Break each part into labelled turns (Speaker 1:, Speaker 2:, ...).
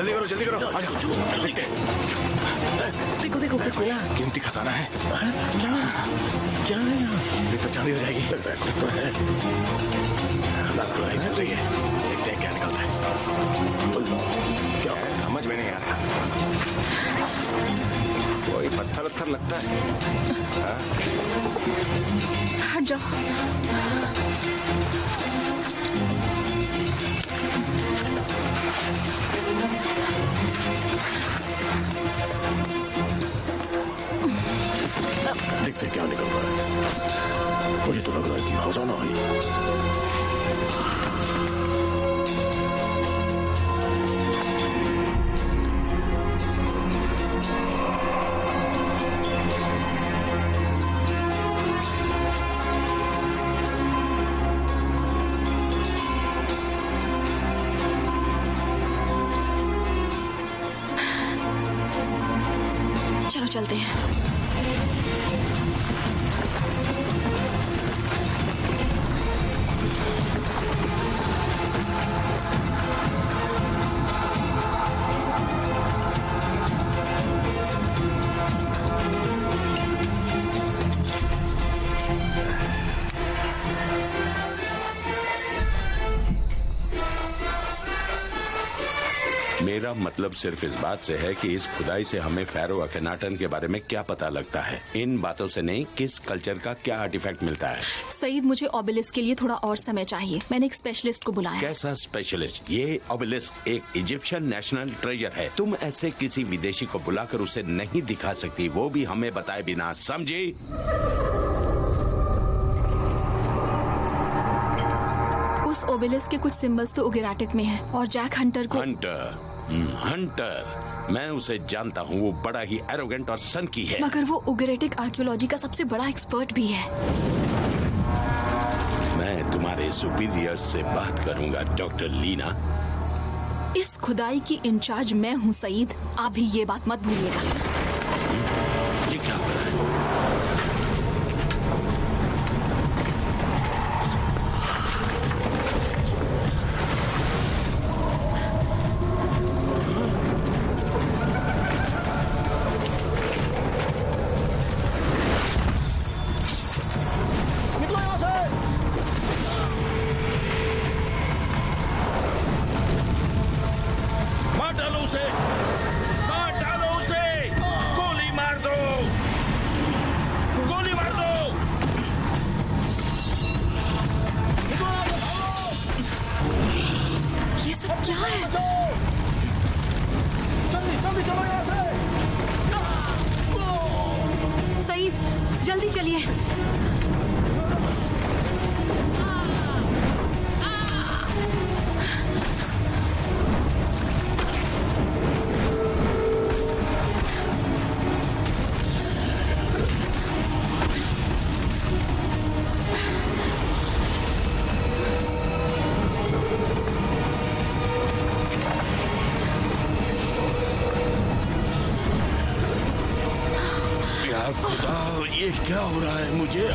Speaker 1: जल्दी करो जल्दी करो। देखते
Speaker 2: देखो देखो कोयला,
Speaker 1: कीमती खजाना है।
Speaker 2: क्या है यहाँ?
Speaker 1: तो चांदी हो जाएगी।
Speaker 2: तो है,
Speaker 1: खुदाई चल रही है, देखते हैं क्या निकलता है।
Speaker 2: क्या
Speaker 1: समझ में नहीं आ रहा, कोई पत्थर पत्थर लगता है।
Speaker 3: हट जाओ।
Speaker 2: देखते क्या निकल रहा है। मुझे तो लग रहा है कि खजाना है।
Speaker 3: चलो चलते हैं।
Speaker 4: मेरा मतलब सिर्फ इस बात से है कि इस खुदाई से हमें फेरो अखनाटन के बारे में क्या पता लगता है। इन बातों से नहीं, किस कल्चर का क्या आर्टिफैक्ट मिलता है।
Speaker 3: सईद, मुझे ओबेलिस्क के लिए थोड़ा और समय चाहिए। मैंने एक स्पेशलिस्ट को बुलाया।
Speaker 4: कैसा स्पेशलिस्ट? ये ओबेलिस्क एक इजिप्शियन नेशनल ट्रेजर है। तुम ऐसे किसी विदेशी को बुलाकर उसे नहीं दिखा सकती, वो भी हमें बताए बिना, समझी?
Speaker 3: उस ओबेलिस्क के कुछ सिंबल्स तो उगेराटिक में हैं और जैक हंटर को।
Speaker 4: हंटर, मैं उसे जानता हूँ। वो बड़ा ही एरोगेंट और सनकी है।
Speaker 3: मगर वो उगेरेटिक आर्कियोलॉजी का सबसे बड़ा एक्सपर्ट भी है।
Speaker 4: मैं तुम्हारे सुपीरियर से बात करूंगा, डॉक्टर लीना।
Speaker 3: इस खुदाई की इंचार्ज मैं हूँ सईद, आप भी ये बात मत भूलिएगा।
Speaker 4: ये क्या हो रहा है?
Speaker 3: जल्दी चलिए।
Speaker 2: खुदा, ये क्या हो रहा है मुझे?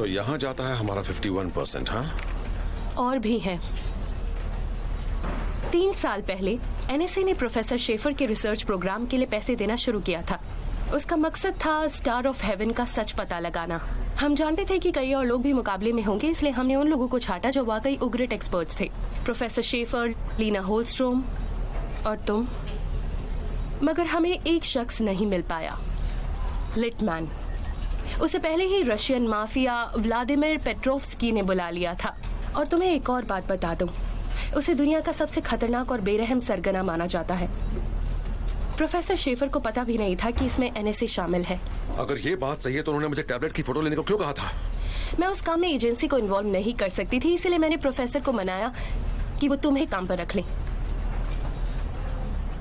Speaker 2: यहाँ जाता है हमारा 51%। हाँ,
Speaker 5: और भी है। 3 साल पहले एनएसए ने प्रोफेसर शेफर के रिसर्च प्रोग्राम के लिए पैसे देना शुरू किया था। उसका मकसद था स्टार ऑफ हेवन का सच पता लगाना। हम जानते थे कि कई और लोग भी मुकाबले में होंगे, इसलिए हमने उन लोगों को छांटा जो वाकई उग्रेट एक्सपर्ट्स थे। प्रोफेसर शेफर, लीना होलस्ट्रोम और तुम। मगर हमें एक शख्स नहीं मिल पाया, लिटमैन। उसे पहले ही रशियन माफिया व्लादिमीर पेट्रोव्स्की ने बुला लिया था। और तुम्हें एक और बात बता दूं, उसे दुनिया का सबसे खतरनाक और बेरहम सरगना माना जाता है। प्रोफेसर शेफर को पता भी नहीं था कि इसमें एनएसए शामिल है।
Speaker 2: अगर ये बात सही है तो उन्होंने मुझे टैबलेट की फोटो लेने को क्यों कहा था?
Speaker 5: मैं उस काम में एजेंसी को इन्वॉल्व नहीं कर सकती थी, इसलिए मैंने प्रोफेसर को मनाया कि वो तुम्हें काम पर रख ले।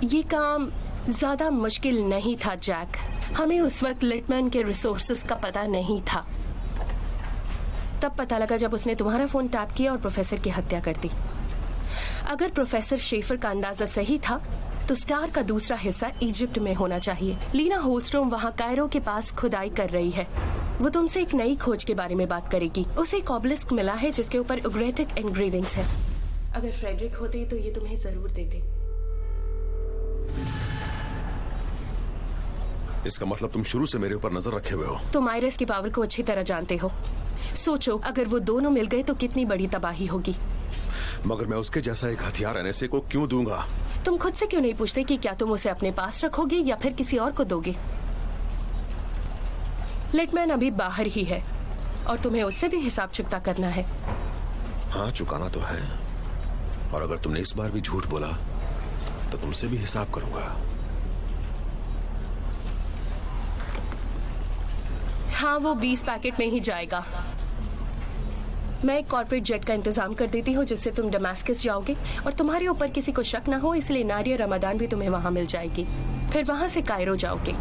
Speaker 5: ये काम ज्यादा मुश्किल नहीं था जैक। हमें उस वक्त लिटमैन के रिसोर्सेज का पता नहीं था। तब पता लगा जब उसने तुम्हारा फोन टैप किया और प्रोफेसर की हत्या कर दी। अगर प्रोफेसर शेफर का अंदाजा सही था तो स्टार का दूसरा हिस्सा इजिप्ट में होना चाहिए। लीना होलस्ट्रोम वहाँ कायरो के पास खुदाई कर रही है। वो तुमसे एक नई खोज के बारे में बात करेगी। उसे एक ऑबलिस्क मिला है जिसके ऊपर उग्रेटिक एनग्रेविंग्स है। अगर फ्रेडरिक होते तो ये तुम्हें जरूर देते।
Speaker 2: इसका मतलब तुम शुरू से मेरे ऊपर नजर रखे हुए हो।
Speaker 5: तुम आयरस की पावर को अच्छी तरह जानते हो। सोचो अगर वो दोनों मिल गए तो कितनी बड़ी तबाही होगी।
Speaker 2: मगर मैं उसके जैसा एक हथियार एनएसए को क्यों दूंगा?
Speaker 5: तुम खुद से क्यों नहीं पूछते कि क्या तुम उसे अपने पास रखोगे या फिर किसी और को दोगे? लिटमैन अभी बाहर ही है और तुम्हें उससे भी हिसाब चुकता करना है।
Speaker 2: हाँ, चुकाना तो है। और अगर तुमने इस बार भी झूठ बोला तो तुमसे भी हिसाब करूंगा।
Speaker 5: हाँ, वो 20 पैकेट में ही जाएगा। मैं एक कॉर्पोरेट जेट का इंतजाम कर देती हूँ जिससे तुम डमास्कस जाओगे और तुम्हारे ऊपर किसी को शक ना हो, इसलिए नाडिया रमादान भी तुम्हें वहां मिल जाएगी। फिर वहां से कायरो जाओगे।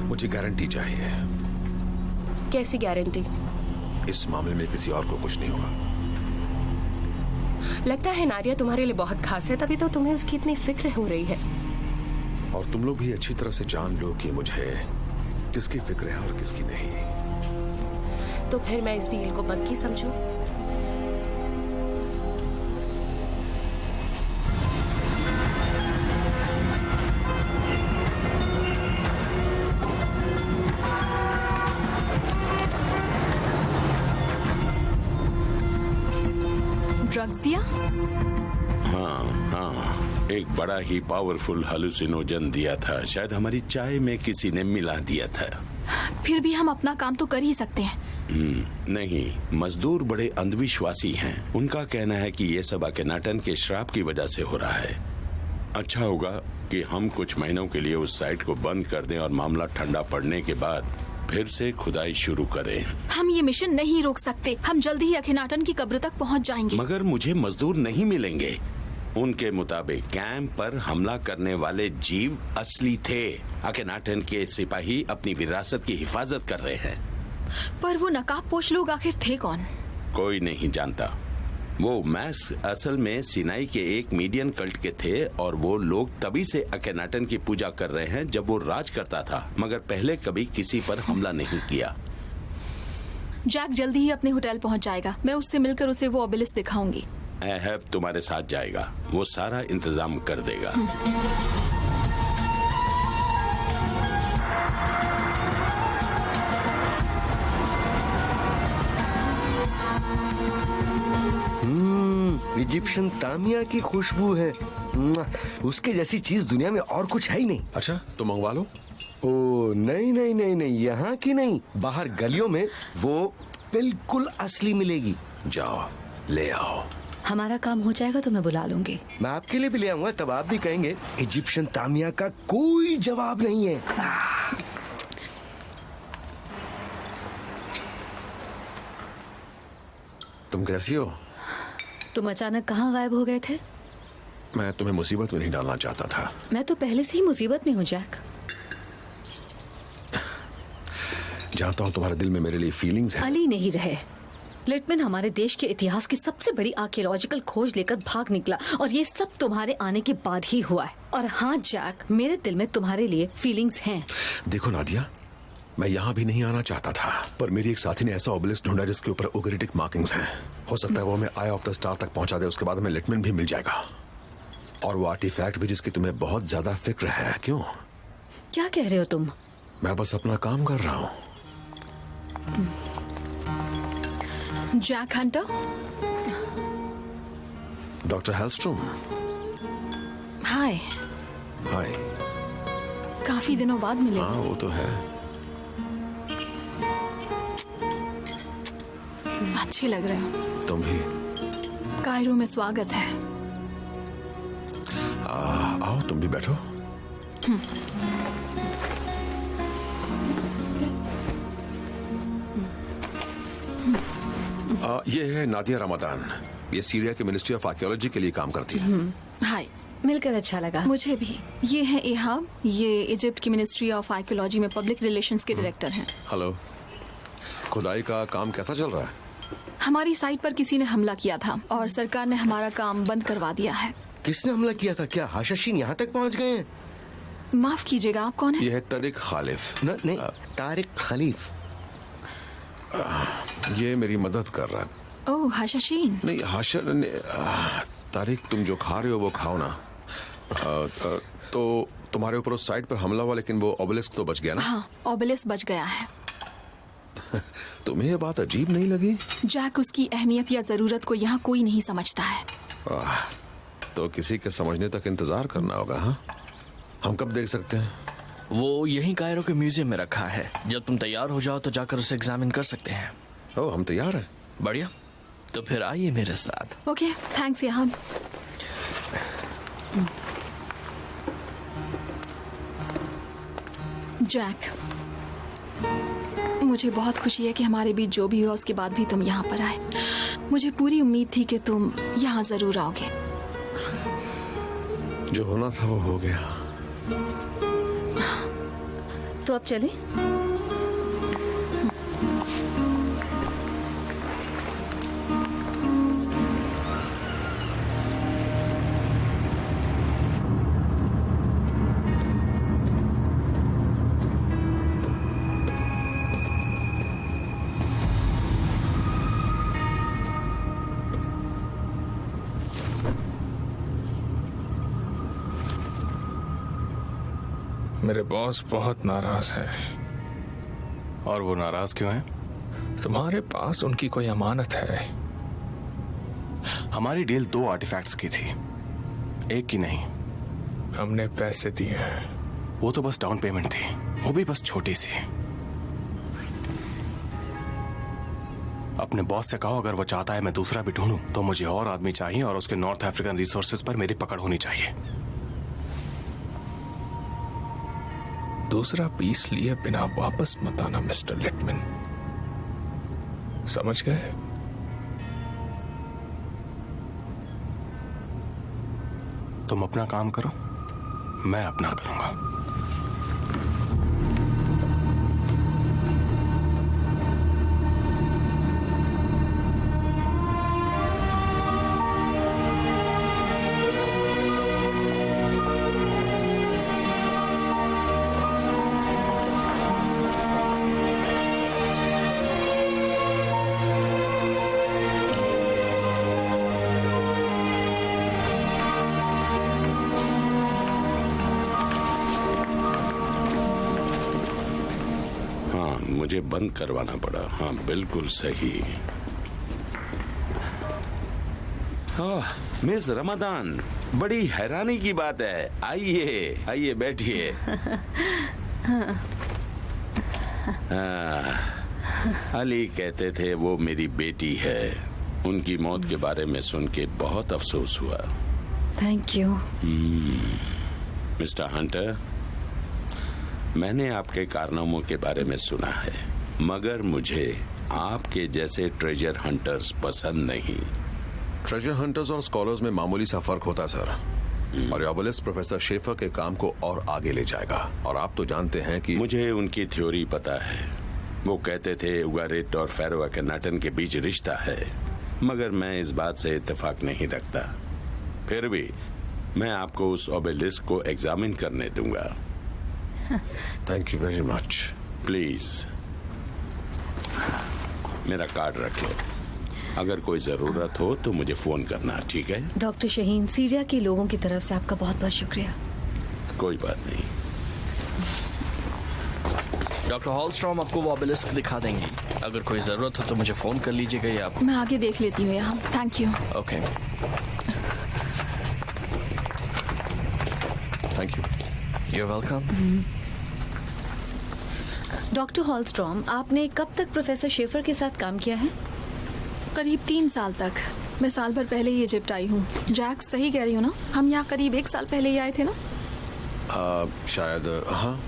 Speaker 2: मुझे गारंटी चाहिए।
Speaker 5: कैसी गारंटी?
Speaker 2: इस मामले में किसी और को कुछ नहीं होगा।
Speaker 5: लगता है नाडिया तुम्हारे लिए बहुत खास है, तभी तो तुम्हें उसकी इतनी फिक्र हो रही है।
Speaker 2: और तुम लोग भी अच्छी तरह से जान लो कि मुझे किसकी फिक्र है और किसकी नहीं।
Speaker 5: तो फिर मैं इस डील को पक्की समझूं?
Speaker 3: ड्रग्स दिया?
Speaker 4: हाँ, एक बड़ा ही पावरफुल हेलुसिनोजन दिया था। शायद हमारी चाय में किसी ने मिला दिया था।
Speaker 3: फिर भी हम अपना काम तो कर ही सकते हैं।
Speaker 4: नहीं, मजदूर बड़े अंधविश्वासी हैं। उनका कहना है कि ये सब अकेनाटन के श्राप की वजह से हो रहा है। अच्छा होगा कि हम कुछ महीनों के लिए उस साइट को बंद कर दें और मामला ठंडा पड़ने के बाद फिर से खुदाई शुरू करें।
Speaker 3: हम ये मिशन नहीं रोक सकते। हम जल्दी ही अकेनाटन की कब्र तक पहुंच जाएंगे।
Speaker 4: मगर मुझे मजदूर नहीं मिलेंगे। उनके मुताबिक कैंप पर हमला करने वाले जीव असली थे। अकेनाटन के सिपाही अपनी विरासत की हिफाजत कर रहे हैं।
Speaker 3: पर वो नकाबपोश लोग आखिर थे कौन?
Speaker 4: कोई नहीं जानता। वो मैस असल में सिनाई के एक मीडियन कल्ट के थे और वो लोग तभी से अकेनाटन की पूजा कर रहे हैं जब वो राज करता था, मगर पहले कभी किसी पर हमला नहीं किया।
Speaker 3: जैक जल्दी ही अपने होटल पहुंच जाएगा। मैं उससे मिलकर उसे वो ओबेलिस्क दिखाऊंगी।
Speaker 4: एहब तुम्हारे साथ जाएगा। वो सारा इंतजाम कर देगा।
Speaker 6: इजिप्शियन तामिया की खुशबू है। उसके जैसी चीज दुनिया में और कुछ है ही नहीं।
Speaker 2: अच्छा, तो मंगवा लो।
Speaker 6: ओ नहीं नहीं नहीं नहीं, यहाँ की नहीं, बाहर गलियों में वो बिल्कुल असली मिलेगी।
Speaker 2: जाओ ले आओ।
Speaker 7: हमारा काम हो जाएगा तो मैं बुला लूंगी।
Speaker 6: मैं आपके लिए भी ले आऊंगा, तब आप भी कहेंगे इजिप्शियन तामिया का कोई जवाब नहीं है।
Speaker 2: तुम कैसी हो?
Speaker 7: तुम अचानक कहाँ गायब हो गए थे?
Speaker 2: मैं तुम्हें मुसीबत में नहीं डालना चाहता था।
Speaker 7: मैं तो पहले से ही मुसीबत में हूँ जैक।
Speaker 2: जानता हूँ तुम्हारे दिल में मेरे लिए फीलिंग्स हैं।
Speaker 7: अली नहीं रहे। लिटमैन हमारे देश के इतिहास की सबसे बड़ी आर्कियोलॉजिकल खोज लेकर भाग निकला और ये सब तुम्हारे आने के बाद ही हुआ है। और हाँ जैक, मेरे दिल में तुम्हारे लिए फीलिंग्स हैं।
Speaker 2: देखो नादिया, मैं यहाँ भी नहीं आना चाहता था, पर मेरी एक साथी ने ऐसा ओबेलिस्क ढूंढा जिसके ऊपर उग्रेटिक मार्किंग्स हैं। हो सकता है वो हमें आई ऑफ द स्टार तक पहुंचा दे। उसके बाद हमें लिटमैन भी मिल जाएगा, और वो आर्टिफैक्ट भी जिसकी तुम्हें बहुत ज्यादा फिक्र है। क्यों?
Speaker 7: क्या कह रहे हो तुम?
Speaker 2: मैं बस अपना काम कर रहा हूँ।
Speaker 3: Jack Hunter?
Speaker 2: Doctor Hellstrom.
Speaker 3: Hi.
Speaker 2: Hi.
Speaker 3: काफी दिनों बाद मिले।
Speaker 2: हाँ वो तो है।
Speaker 3: अच्छे लग रहे हो।
Speaker 2: तुम भी।
Speaker 3: कायरो में स्वागत है।
Speaker 2: आओ तुम भी बैठो। ये है नादिया रमादान। ये सीरिया के मिनिस्ट्री ऑफ आर्कियोलॉजी के लिए काम करती है।
Speaker 3: हाय।
Speaker 7: मिलकर अच्छा लगा।
Speaker 3: मुझे भी। ये है एहाब, ये इजिप्ट की मिनिस्ट्री ऑफ आर्कियोलॉजी में पब्लिक रिलेशंस के डायरेक्टर हैं।
Speaker 2: हेलो। खुदाई का काम कैसा चल रहा है?
Speaker 3: हमारी साइट पर किसी ने हमला किया था और सरकार ने हमारा काम बंद करवा दिया है।
Speaker 6: किसने हमला किया था? क्या हाशाशीन यहाँ तक पहुँच गए हैं?
Speaker 3: माफ कीजिएगा, आप कौन है?
Speaker 2: ये है तारिक खालिफ।
Speaker 6: नहीं, तारिक खलीफ।
Speaker 2: ये मेरी मदद कर रहा है।
Speaker 3: ओह हाशाशीन।
Speaker 2: नहीं हाशर तारिक, तुम जो खा रहे हो वो खाओ ना। तो तुम्हारे ऊपर उस साइट पर हमला हुआ, लेकिन वो ओबेलिस्क तो बच गया ना?
Speaker 3: हाँ, ओबेलिस्क बच गया है।
Speaker 2: तुम्हें ये बात अजीब नहीं लगी?
Speaker 3: जैक, उसकी अहमियत या जरूरत को यहाँ कोई नहीं समझता है।
Speaker 2: तो किसी के समझने तक इंतजार करना होगा। हाँ, हम कब देख सकते हैं?
Speaker 1: वो यहीं कायरो के म्यूजियम में रखा है। जब तुम तैयार हो जाओ तो जाकर उसे एग्जामिन कर सकते हैं।
Speaker 2: ओह, हम तैयार हैं।
Speaker 1: बढ़िया, तो फिर आइए मेरे साथ।
Speaker 3: ओके, थैंक्स यहाँ। जैक, मुझे बहुत खुशी है कि हमारे बीच जो भी हुआ उसके बाद भी तुम यहाँ पर आए। मुझे पूरी उम्मीद थी कि तुम यहाँ जरूर आओगे।
Speaker 2: जो होना था वो हो गया।
Speaker 7: तो अब चलें?
Speaker 8: मेरे बॉस बहुत नाराज है।
Speaker 9: और वो नाराज क्यों है?
Speaker 8: तुम्हारे पास उनकी कोई अमानत है।
Speaker 9: हमारी डील 2 आर्टिफैक्ट्स की थी, एक की नहीं।
Speaker 8: हमने पैसे दिए हैं।
Speaker 9: वो तो बस डाउन पेमेंट थी, वो भी बस छोटी सी। अपने बॉस से कहो अगर वो चाहता है मैं दूसरा भी ढूंढूं तो मुझे और आदमी चाहिए और उसके नॉर्थ अफ्रीकन रिसोर्सेज पर मेरी पकड़ होनी चाहिए।
Speaker 8: दूसरा पीस लिए बिना वापस मत आना मिस्टर लिटमन, समझ गए?
Speaker 9: तुम अपना काम करो, मैं अपना करूंगा।
Speaker 4: मुझे बंद करवाना पड़ा। हाँ बिल्कुल सही। हाँ मिस रमादान, बड़ी हैरानी की बात है। आइए आइए बैठिए। अली कहते थे वो मेरी बेटी है। उनकी मौत के बारे में सुन के बहुत अफसोस हुआ।
Speaker 7: Thank you.
Speaker 4: मिस्टर हंटर, मैंने आपके कारनामों के बारे में सुना है, मगर मुझे आपके जैसे ट्रेजर हंटर्स पसंद नहीं।
Speaker 2: ट्रेजर हंटर्स और स्कॉलर्स में मामूली सा फर्क होता है सर। और ओबेलिस्क प्रोफेसर शेफर के काम को और आगे ले जाएगा। और आप तो जानते हैं कि
Speaker 4: मुझे उनकी थ्योरी पता है। वो कहते थे उगारिट और फेरो अकेनाटन के बीच रिश्ता है, मगर मैं इस बात से इत्तेफाक नहीं रखता। फिर भी मैं आपको उस ओबेलिस्क को एग्जामिन करने दूंगा।
Speaker 2: Thank you very much.
Speaker 4: Please मेरा कार्ड रख लो। अगर कोई जरूरत हो तो मुझे फोन करना, ठीक है?
Speaker 7: डॉक्टर शहीन, सीरिया के लोगों की तरफ से आपका बहुत बहुत शुक्रिया।
Speaker 4: कोई बात नहीं।
Speaker 1: डॉक्टर हॉलस्ट्रॉम आपको वो ओबेलिस्क दिखा देंगे। अगर कोई जरूरत हो तो मुझे फोन कर लीजिएगा या आप।
Speaker 3: मैं आगे देख लेती हूँ यहाँ। Thank you.
Speaker 1: Okay,
Speaker 2: thank you.
Speaker 1: you're welcome.
Speaker 7: Doctor Hallstrom, आपने कब तक प्रोफेसर शेफर के साथ काम किया है?
Speaker 3: करीब 3 साल तक। मैं साल भर पहले ही इजिप्ट आई हूँ। जैक सही कह रही हूँ ना? हम यहाँ करीब 1 साल पहले ही आए थे ना?
Speaker 2: शायद हाँ।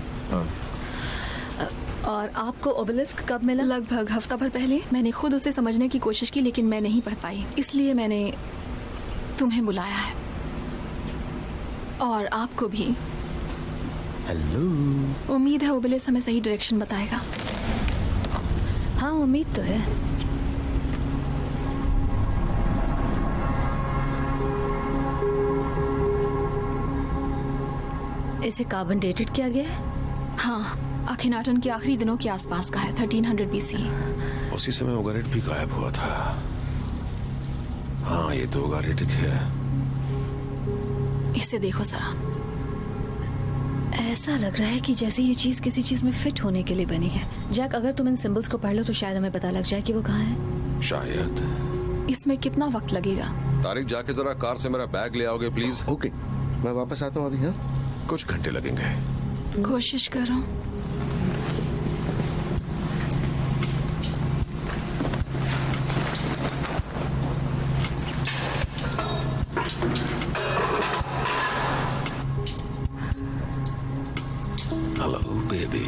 Speaker 7: और आपको ओबेलिस्क कब मिला?
Speaker 3: लगभग हफ्ता भर पहले। मैंने खुद उसे समझने की कोशिश की लेकिन मैं नहीं पढ़ पाई, इसलिए मैंने तुम्हें बुलाया है और आपको भी।
Speaker 6: हेलो।
Speaker 3: उम्मीद है ओबेलिस्क हमें सही डायरेक्शन बताएगा।
Speaker 7: हाँ, उम्मीद तो है। इसे कार्बन डेटेड किया गया है?
Speaker 3: हाँ, अखिनाटन के आखिरी दिनों के आसपास का है, 1300 BC।
Speaker 2: उसी समय उगारेट भी गायब हुआ था। हाँ, ये तो उगारेट है।
Speaker 3: इसे देखो जरा।
Speaker 7: ऐसा लग रहा है कि जैसे ये चीज किसी चीज में फिट होने के लिए बनी है। जैक, अगर तुम इन सिंबल्स को पढ़ लो तो शायद हमें पता लग जाए कि वो कहाँ है।
Speaker 2: शायद।
Speaker 3: इसमें कितना वक्त लगेगा?
Speaker 2: तारिक, जाके जरा कार से मेरा बैग ले आओगे प्लीज।
Speaker 6: ओके, मैं वापस आता हूँ अभी। हाँ,
Speaker 2: कुछ घंटे लगेंगे।
Speaker 3: कोशिश करो।
Speaker 2: Hello baby.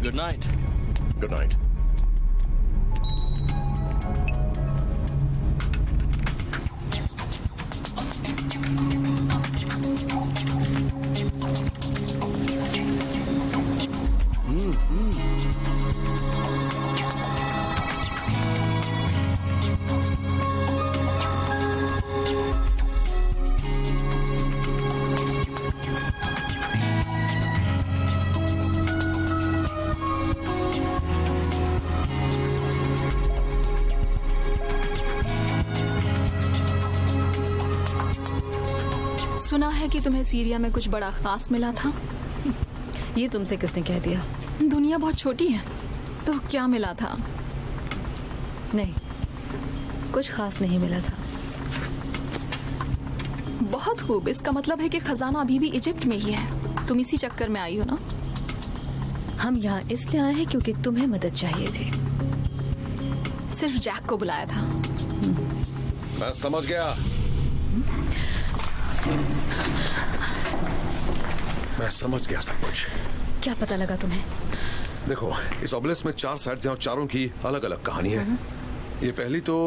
Speaker 1: Good night.
Speaker 2: Good night.
Speaker 3: सुना है कि तुम्हें सीरिया में कुछ बड़ा खास मिला था।
Speaker 7: ये तुमसे किसने कह दिया?
Speaker 3: दुनिया बहुत छोटी है, तो क्या मिला था?
Speaker 7: नहीं, कुछ खास नहीं मिला था।
Speaker 3: बहुत खूब। इसका मतलब है कि खजाना अभी भी इजिप्ट में ही है। तुम इसी चक्कर में आई हो ना?
Speaker 7: हम यहाँ इसलिए आए हैं क्योंकि तुम्हें मदद चाहिए थी।
Speaker 3: सिर्फ जैक को बुलाया था।
Speaker 2: मैं समझ गया। मैं समझ गया सब कुछ।
Speaker 7: क्या पता लगा तुम्हें?
Speaker 2: देखो, इस ओबेलिस्क में 4 साइड्स हैं और चारों की अलग अलग कहानी है। ये पहली तो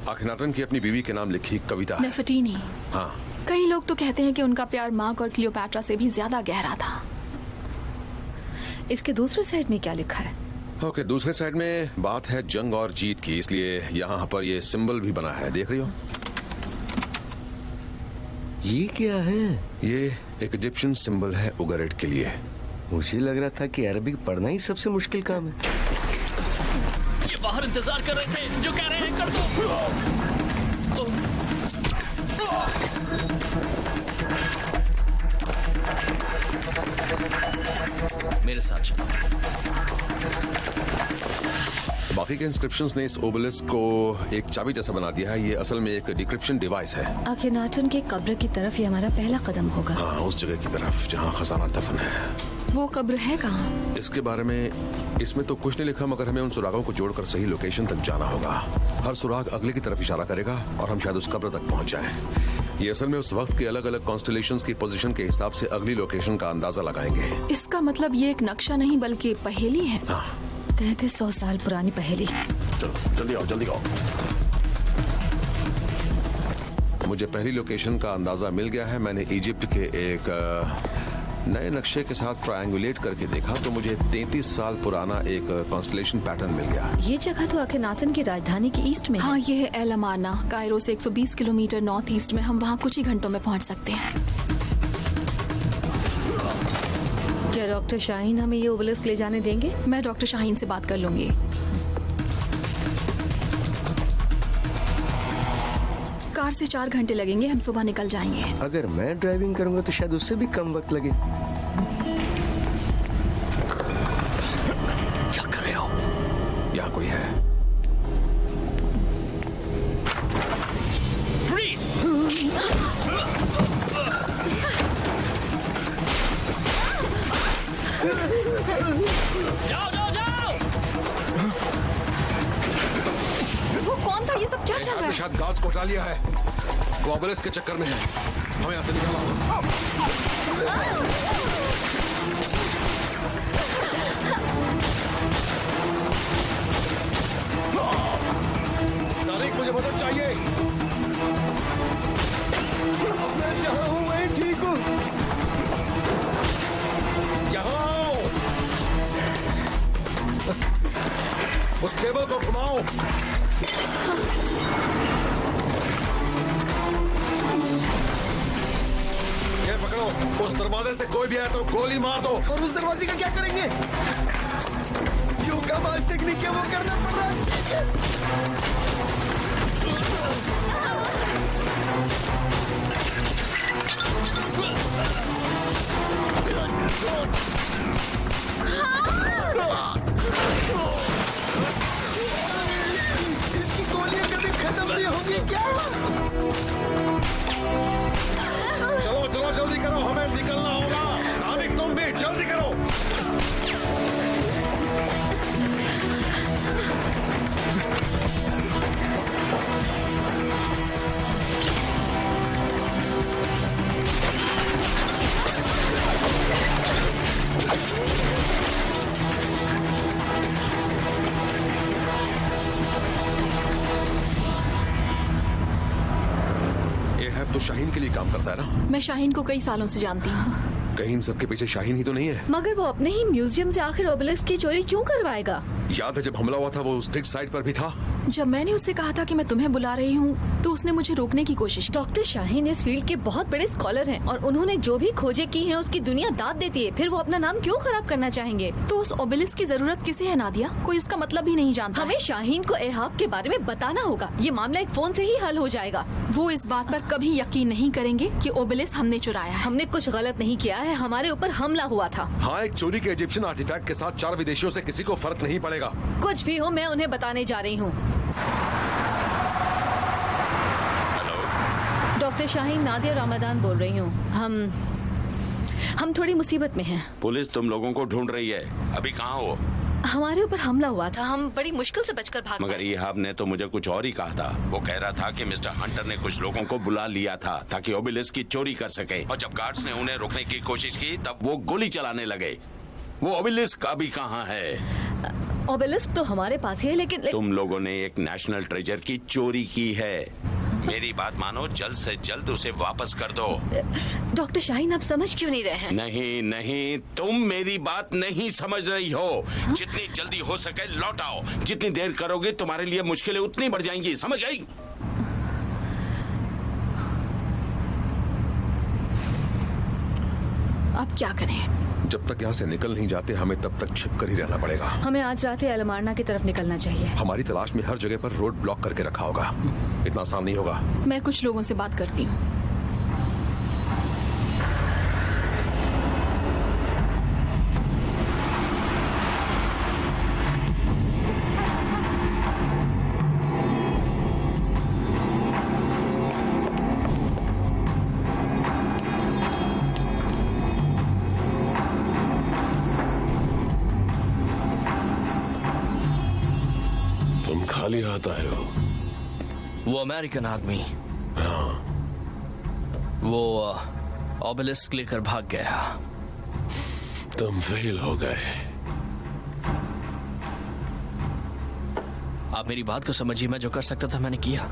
Speaker 2: अखिनाटन की अपनी बीवी के नाम लिखी कविता है।
Speaker 3: नेफर्टिनी।
Speaker 2: हाँ।
Speaker 3: कई लोग तो कहते हैं कि उनका प्यार मार्क और क्लियोपैट्रा से भी ज्यादा गहरा था।
Speaker 7: इसके दूसरे साइड में क्या लिखा है?
Speaker 2: ओके, दूसरे साइड में बात है जंग और जीत की, इसलिए यहाँ पर ये सिंबल भी बना है, देख रही हो?
Speaker 6: ये क्या है?
Speaker 2: ये एक इजिप्शियन सिंबल है उगारेट के लिए।
Speaker 6: मुझे लग रहा था कि अरबिक पढ़ना ही सबसे मुश्किल काम है।
Speaker 1: ये बाहर इंतजार कर रहे थे, जो कह रहे हैं कर दो। मेरे साथ चलो।
Speaker 2: बाकी के इंस्क्रिप्शंस ने इस ओबेलिस्क को एक चाबी जैसा बना दिया है। ये असल में एक डिक्रिप्शन डिवाइस है।
Speaker 7: अखिनाटन के कब्र की तरफ ये हमारा पहला कदम होगा।
Speaker 2: हाँ, उस जगह की तरफ जहाँ खजाना दफन है।
Speaker 3: वो कब्र है कहाँ?
Speaker 2: इसके बारे में इसमें तो कुछ नहीं लिखा, मगर हमें उन सुरागों को जोड़कर सही लोकेशन तक जाना होगा। हर सुराग अगले की तरफ इशारा करेगा और हम शायद उस कब्र तक पहुंच जाएं। ये असल में उस वक्त के अलग अलग कॉन्स्टेलेशंस की पोजीशन के हिसाब से अगली लोकेशन का अंदाजा लगाएंगे।
Speaker 3: इसका मतलब ये एक नक्शा नहीं बल्कि पहेली है।
Speaker 2: हाँ।
Speaker 7: 3300 साल पुरानी पहेली।
Speaker 2: चलो जल्दी आओ, जल्दी आओ। मुझे पहली लोकेशन का अंदाजा मिल गया है। मैंने इजिप्ट के एक नए नक्शे के साथ ट्रायंगुलेट करके देखा तो मुझे 33 साल पुराना एक कॉन्स्टेलेशन पैटर्न मिल गया।
Speaker 7: ये जगह तो अखिनाटन की राजधानी के ईस्ट में है।
Speaker 3: हाँ, ये है एल अमाना। कायरो से 120 किलोमीटर नॉर्थ ईस्ट में। हम वहाँ कुछ ही घंटों में पहुँच सकते हैं।
Speaker 7: क्या डॉक्टर शाहीन हमें ये ओबेलिस्क ले जाने देंगे?
Speaker 3: मैं डॉक्टर शाहीन से बात कर लूंगी। कार से 4 घंटे लगेंगे, हम सुबह निकल जाएंगे।
Speaker 6: अगर मैं ड्राइविंग करूंगा तो शायद उससे भी कम वक्त लगे।
Speaker 2: क्या कर रहे हो? यहाँ कोई है?
Speaker 3: वो कौन था? ये सब क्या चल रहा है?
Speaker 2: शायद गार्ड्स को हटा लिया है। वो ओबेलिस्क के चक्कर में है। हमें यहाँ से निकलना होगा। तारिक, मुझे मदद चाहिए।
Speaker 6: मैं जहाँ हूँ वहीं ठीक हूँ।
Speaker 2: यहाँ आओ। उस टेबल को घुमाओ। ये पकड़ो। उस दरवाजे से कोई भी आए तो गोली मार दो।
Speaker 6: और उस दरवाजे का क्या करेंगे? जो काम आज टेक्निक है वो करना पड़ रहा है। इसकी गोलियां कभी खत्म नहीं होंगी क्या?
Speaker 2: चलो चलो, जल्दी करो, हमें निकलना होगा। तारिक, तुम भी जल्दी करो। ये है तो शाहीन के लिए काम करता है ना?
Speaker 3: मैं शाहीन को कई सालों से जानती हूँ।
Speaker 2: कहीं इन सबके पीछे शाहीन ही तो नहीं है?
Speaker 7: मगर वो अपने ही म्यूजियम से आखिर ओबेलिस्क की चोरी क्यों करवाएगा?
Speaker 2: याद है जब हमला हुआ था वो उस डिग साइट पर भी था?
Speaker 3: जब मैंने उससे कहा था कि मैं तुम्हें बुला रही हूँ तो उसने मुझे रोकने की कोशिश की।
Speaker 7: डॉक्टर शाहीन इस फील्ड के बहुत बड़े स्कॉलर हैं और उन्होंने जो भी खोजें की हैं उसकी दुनिया दाद देती है। फिर वो अपना नाम क्यों खराब करना चाहेंगे?
Speaker 3: तो उस ओबेलिस्क की जरूरत किसे है नादिया? कोई उसका मतलब ही नहीं जानता।
Speaker 7: हमें शाहीन को एहाब के बारे में बताना होगा। ये मामला एक फोन से ही हल हो जाएगा।
Speaker 3: वो इस बात पर कभी यकीन नहीं करेंगे कि ओबेलिस्क हमने चुराया है।
Speaker 7: हमने कुछ गलत नहीं किया है, हमारे ऊपर हमला हुआ था।
Speaker 2: हाँ, एक चोरी के इजिप्शियन आर्टिफैक्ट के साथ 4 विदेशियों से किसी को फर्क नहीं पड़ेगा।
Speaker 7: कुछ भी हो, मैं उन्हें बताने जा रही हूँ। डॉक्टर शाहीन, नादिया रमादान बोल रही हूँ। हम थोड़ी मुसीबत में हैं।
Speaker 4: पुलिस तुम लोगों को ढूंढ रही है। अभी कहाँ हो?
Speaker 7: हमारे ऊपर हमला हुआ था, हम बड़ी मुश्किल से बचकर भाग
Speaker 4: मगर
Speaker 7: पाए।
Speaker 4: इहाब ने तो मुझे कुछ और ही कहा था। वो कह रहा था कि मिस्टर हंटर ने कुछ लोगों को बुला लिया था ताकि ओबेलिस्क की चोरी कर सके, और जब गार्ड्स ने उन्हें रोकने की कोशिश की तब वो गोली चलाने लगे। वो ओबेलिस्क अभी कहाँ है?
Speaker 7: ओबेलिस्क तो हमारे पास ही है, लेकिन
Speaker 4: तुम लोगों ने एक नेशनल ट्रेजर की चोरी की है। मेरी बात मानो, जल्द से जल्द उसे वापस कर दो।
Speaker 7: डॉक्टर शाहीन, आप समझ क्यों नहीं रहे हैं?
Speaker 4: नहीं नहीं, तुम मेरी बात नहीं समझ रही हो। जितनी जल्दी हो सके लौट आओ। जितनी देर करोगे तुम्हारे लिए मुश्किलें उतनी बढ़ जाएंगी, समझ गई?
Speaker 3: अब क्या करें?
Speaker 2: जब तक यहाँ से निकल नहीं जाते हमें तब तक छिप कर ही रहना पड़ेगा।
Speaker 7: हमें आज रात ही अलमारना की तरफ निकलना चाहिए।
Speaker 2: हमारी तलाश में हर जगह पर रोड ब्लॉक करके रखा होगा। इतना आसान नहीं होगा।
Speaker 3: मैं कुछ लोगों से बात करती हूँ।
Speaker 1: खाली हाथ आए हो?
Speaker 10: वो अमेरिकन आदमी, वो ओबेलिस्क लेकर भाग गया।
Speaker 1: तुम फेल हो गए।
Speaker 10: आप मेरी बात को समझिए, मैं जो कर सकता था मैंने किया।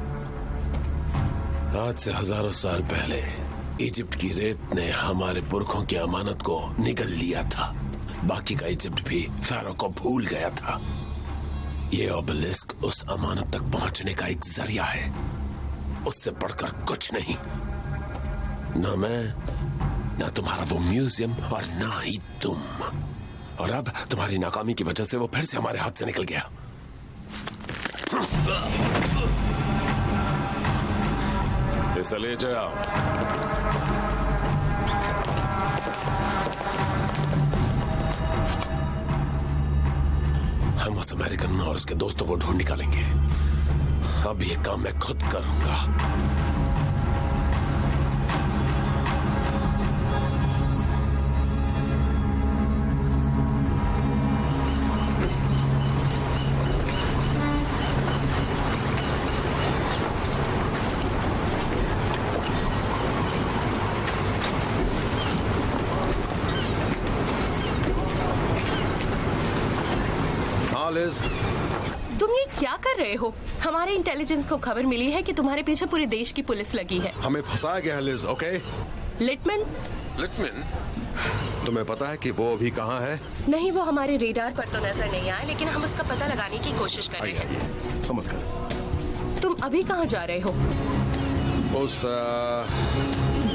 Speaker 1: आज से हजारों साल पहले इजिप्ट की रेत ने हमारे पुरखों की अमानत को निगल लिया था। बाकी का इजिप्ट भी फैरो को भूल गया था। ये ओबेलिस्क उस अमानत तक पहुंचने का एक जरिया है, उससे बढ़कर कुछ नहीं। न मैं ना तुम्हारा वो म्यूजियम और ना ही तुम। और अब तुम्हारी नाकामी की वजह से वो फिर से हमारे हाथ से निकल गया। इसे ले जाओ। हम उस अमेरिकन और उसके दोस्तों को ढूंढ निकालेंगे। अब ये काम मैं खुद करूंगा।
Speaker 2: लिज,
Speaker 5: तुम ये क्या कर रहे हो? हमारे इंटेलिजेंस को खबर मिली है कि तुम्हारे पीछे पूरे देश की पुलिस लगी है।
Speaker 2: हमें फंसाया गया है लिज, ओके?
Speaker 5: लिटमन?
Speaker 2: लिटमन? तुम्हें पता है कि वो अभी कहाँ है?
Speaker 5: नहीं, वो हमारे रेडार पर तो नजर नहीं आया, लेकिन हम उसका पता लगाने की कोशिश कर रहे हैं।
Speaker 9: समझ कर।
Speaker 5: तुम अभी कहाँ जा रहे हो?
Speaker 2: उस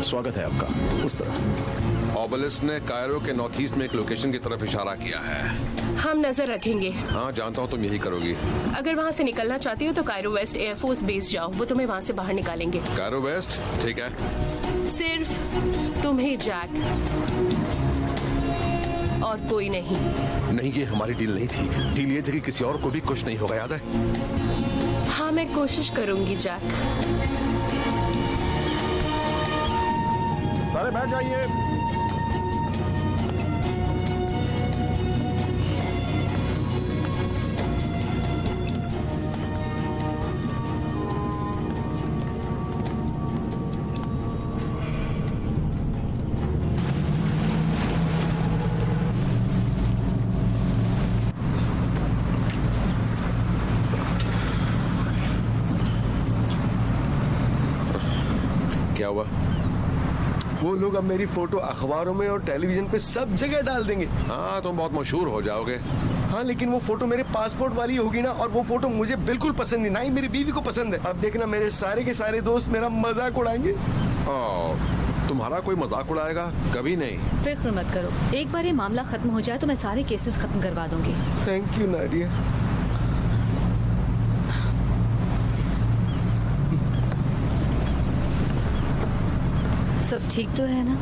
Speaker 9: स्वागत है आपका। उस तरफ।
Speaker 2: ऑबेलिस्क ने कायरो के नॉर्थ ईस्ट में एक लोकेशन की तरफ इशारा किया है।
Speaker 5: हम नजर रखेंगे।
Speaker 2: हाँ, जानता हूँ तुम यही करोगी।
Speaker 5: अगर वहाँ से निकलना चाहती हो तो कायरो वेस्ट एयरफोर्स बेस जाओ, वो तुम्हें वहाँ से बाहर निकालेंगे।
Speaker 2: Cairo West? ठीक है।
Speaker 5: सिर्फ तुम्हें, जैक, और कोई नहीं।
Speaker 2: नहीं, ये हमारी डील नहीं थी। डील ये थी कि किसी और को भी कुछ नहीं होगा, याद है?
Speaker 5: हाँ, मैं कोशिश करूंगी जैक।
Speaker 9: सारे बैठ जाइए।
Speaker 2: क्या हुआ?
Speaker 6: वो लोग अब मेरी फोटो अखबारों में और टेलीविजन पे सब जगह डाल देंगे।
Speaker 2: हाँ, तुम बहुत मशहूर हो जाओगे।
Speaker 6: हाँ, लेकिन वो फोटो मेरे पासपोर्ट वाली होगी ना, और वो फोटो मुझे बिल्कुल पसंद नहीं, ना ही मेरी बीवी को पसंद है। अब देखना, मेरे सारे के सारे दोस्त मेरा मजाक उड़ाएंगे।
Speaker 2: तुम्हारा कोई मजाक उड़ाएगा? कभी नहीं।
Speaker 7: फिक्र मत करो, एक बार ये मामला खत्म हो जाए तो मैं सारे केसेस खत्म करवा दूंगी।
Speaker 6: Thank you Nadia.
Speaker 7: सब ठीक तो है ना?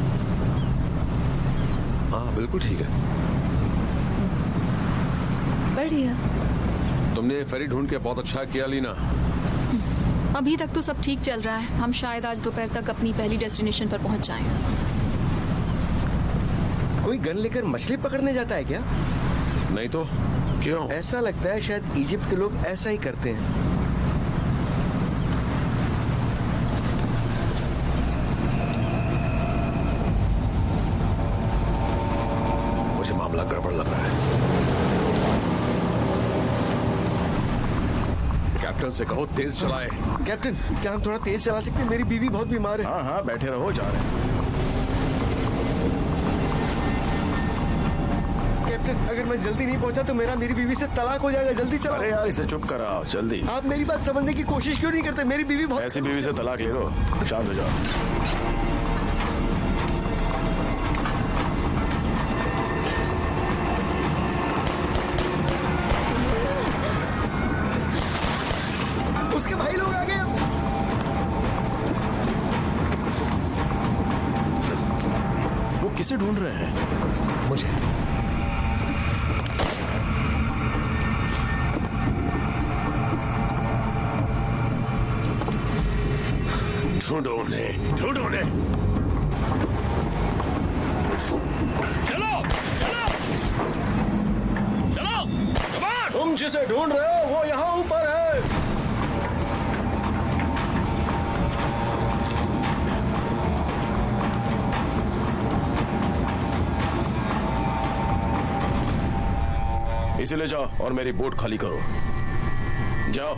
Speaker 2: हाँ, बिल्कुल ठीक है।
Speaker 7: बढ़िया।
Speaker 2: तुमने फेरी ढूंढ के बहुत अच्छा किया, लीना।
Speaker 3: अभी तक तो सब ठीक चल रहा है। हम शायद आज दोपहर तक अपनी पहली डेस्टिनेशन पर पहुंच जाएं।
Speaker 6: कोई गन लेकर मछली पकड़ने जाता है क्या?
Speaker 2: नहीं तो क्यों?
Speaker 6: ऐसा लगता है शायद इजिप्ट के लोग ऐसा ही करते हैं।
Speaker 2: मुझे मामला गड़बड़ लग रहा है। कैप्टन से कहो तेज चलाए।
Speaker 6: कैप्टन, क्या हम थोड़ा तेज चला सकते हैं? मेरी बीवी बहुत बीमार है।
Speaker 9: हाँ हाँ, बैठे रहो, जा रहे हैं।
Speaker 6: कैप्टन, अगर मैं जल्दी नहीं पहुंचा तो मेरी बीवी से तलाक हो जाएगा। जल्दी चलाओ।
Speaker 9: अरे यार, इसे चुप कराओ जल्दी।
Speaker 6: आप मेरी बात समझने की कोशिश क्यों नहीं करते? मेरी बीवी बहुत...
Speaker 9: ऐसी बीवी से तलाक ले लो, शांत हो जाओ।
Speaker 6: उसके भाई लोग आ गए।
Speaker 9: वो किसे ढूंढ रहे हैं?
Speaker 2: मुझे।
Speaker 1: ढूंढो उन्हें, ढूंढो उन्हें। चलो चलो चलो,
Speaker 9: तुम जिसे ढूंढ रहे हो वो यहाँ ऊपर है। इसे ले जाओ और मेरी बोट खाली करो। जाओ।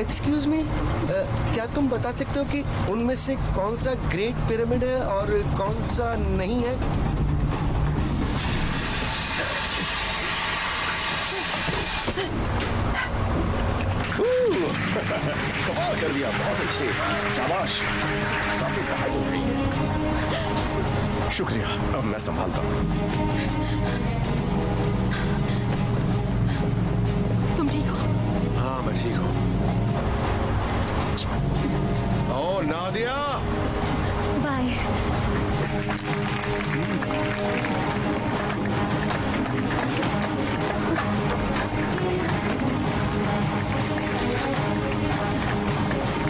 Speaker 6: एक्सक्यूज मी, क्या तुम बता सकते हो कि उनमें से कौन सा ग्रेट पिरामिड है और कौन सा नहीं है?
Speaker 1: कमाल कर दिया, बहुत अच्छे, शाबाश, काफी बहादुर हो रही है। शुक्रिया, अब मैं संभालता हूँ।
Speaker 3: तुम ठीक हो?
Speaker 2: हाँ मैं ठीक हूँ। ओ नादिया,
Speaker 3: बाय।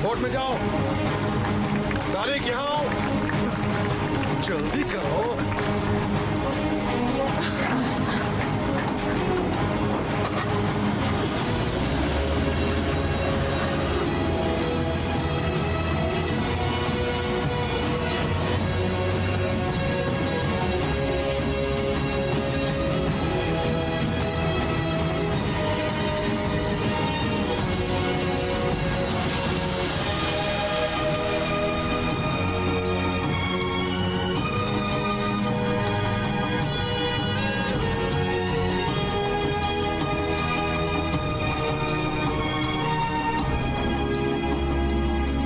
Speaker 2: बोट में जाओ। तारिक यहाँ आओ, जल्दी करो।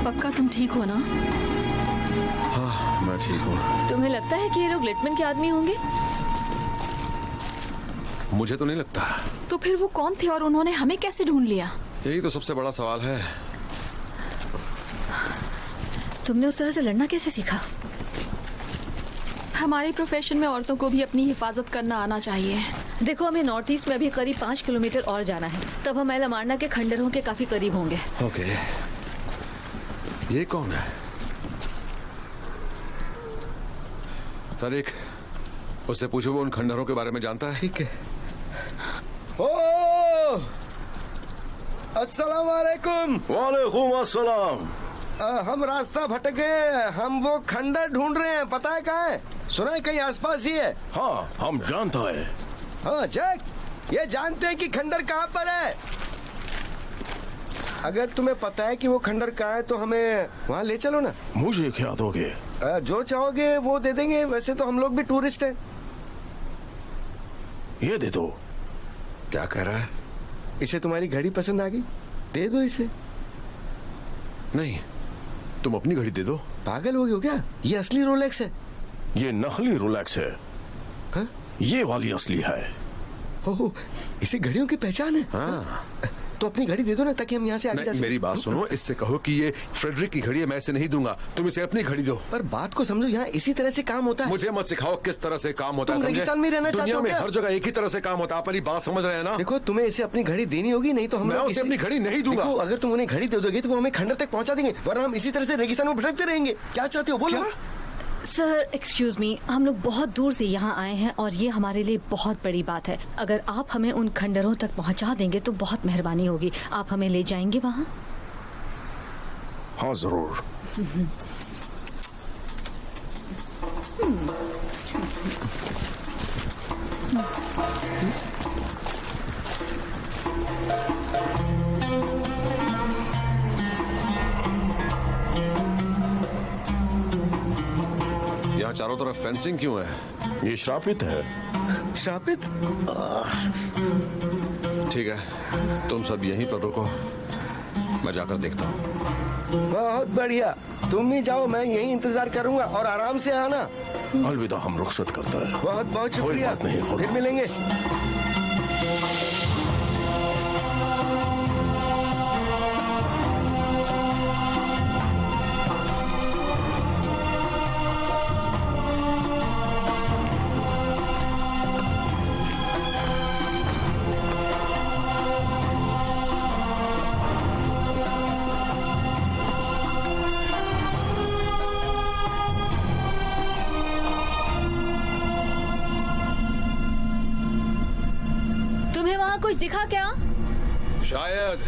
Speaker 3: पक्का तुम ठीक हो ना?
Speaker 2: हाँ मैं ठीक हूँ।
Speaker 7: तुम्हें लगता है कि ये लोग लिटमन के आदमी होंगे?
Speaker 2: मुझे तो नहीं लगता।
Speaker 3: तो फिर वो कौन थे और उन्होंने हमें कैसे ढूंढ लिया?
Speaker 2: यही तो सबसे बड़ा सवाल है।
Speaker 7: तुमने उस तरह से लड़ना कैसे सीखा?
Speaker 3: हमारे प्रोफेशन में औरतों को भी अपनी हिफाजत करना आना चाहिए।
Speaker 7: देखो, हमें नॉर्थ ईस्ट में अभी करीब 5 किलोमीटर और जाना है, तब हम एला मारना के खंडरों के काफी करीब होंगे।
Speaker 2: ओके, ये कौन है? तारिक, उससे पूछो वो उन खंडरों के बारे में जानता है।
Speaker 6: ठीक है। ओ, अस्सलाम वालेकुम।
Speaker 1: वालेकुम अस्सलाम।
Speaker 6: हम रास्ता भटक गए, हम वो खंडर ढूंढ रहे हैं, पता है कहाँ है? सुना है कहीं आसपास ही है।
Speaker 1: हाँ हम जानता है।
Speaker 6: हाँ जैक, ये जानते हैं कि खंडर कहाँ पर है? अगर तुम्हें पता है कि वो खंडर कहाँ है तो हमें वहाँ ले चलो ना।
Speaker 1: मुझे क्या दोगे?
Speaker 6: जो चाहोगे वो दे देंगे, वैसे तो हम लोग भी टूरिस्ट हैं।
Speaker 1: ये दे दो।
Speaker 2: क्या कह रहा है?
Speaker 6: इसे तुम्हारी घड़ी पसंद आ गई, दे दो इसे।
Speaker 2: नहीं, तुम अपनी घड़ी दे दो।
Speaker 6: पागल हो गए हो क्या? ये असली रोलेक्स है।
Speaker 1: ये नकली रोलेक्स है।
Speaker 6: हाँ?
Speaker 1: ये वाली असली है।
Speaker 6: ओह, इसे घड़ियों की पहचान है।
Speaker 2: हाँ।
Speaker 6: तो अपनी घड़ी दे दो ना, ताकि हम यहाँ से आगे जा सकें।
Speaker 2: मेरी बात सुनो, इससे कहो कि ये फ्रेडरिक की घड़ी है, मैं इसे नहीं दूंगा, तुम इसे अपनी घड़ी दो।
Speaker 6: पर बात को समझो, यहाँ इसी तरह से काम होता है।
Speaker 2: मुझे मत सिखाओ किस तरह से काम होता है।
Speaker 6: तुम रेगिस्तान में रहना चाहते
Speaker 2: दुनिया
Speaker 6: हो
Speaker 2: में
Speaker 6: क्या?
Speaker 2: हर जगह एक ही तरह से काम होता है। आप मेरी बात समझ रहे हैं ना?
Speaker 6: देखो, तुम्हें इसे अपनी घड़ी देनी होगी, नहीं तो हम
Speaker 2: मैं
Speaker 6: लोग
Speaker 2: उसे अपनी घड़ी नहीं दूंगा।
Speaker 6: देखो, अगर तुम उन्हें घड़ी दे दोगे तो वो हमें खंडर तक पहुँचा देंगे, वरना हम इसी तरह से रेगिस्तान में भटकते रहेंगे। क्या चाहते हो बोलो?
Speaker 7: सर एक्सक्यूज मी, हम लोग बहुत दूर से यहाँ आए हैं और ये हमारे लिए बहुत बड़ी बात है। अगर आप हमें उन खंडरों तक पहुँचा देंगे तो बहुत मेहरबानी होगी। आप हमें ले जाएंगे वहाँ?
Speaker 1: हाँ जरूर।
Speaker 2: यहाँ चारों तरफ फेंसिंग क्यों है?
Speaker 1: ये श्रापित है।
Speaker 6: श्रापित?
Speaker 2: ठीक है, तुम सब यहीं पर रुको, मैं जाकर देखता हूँ।
Speaker 6: बहुत बढ़िया, तुम ही जाओ, मैं यहीं इंतजार करूंगा और आराम से आना।
Speaker 1: अलविदा, हम रुखसत करता है।
Speaker 6: बहुत बहुत
Speaker 1: कोई
Speaker 6: शुक्रिया,
Speaker 1: बात नहीं, खुदा।
Speaker 6: फिर मिलेंगे।
Speaker 7: तुम्हें वहाँ कुछ दिखा क्या?
Speaker 2: शायद।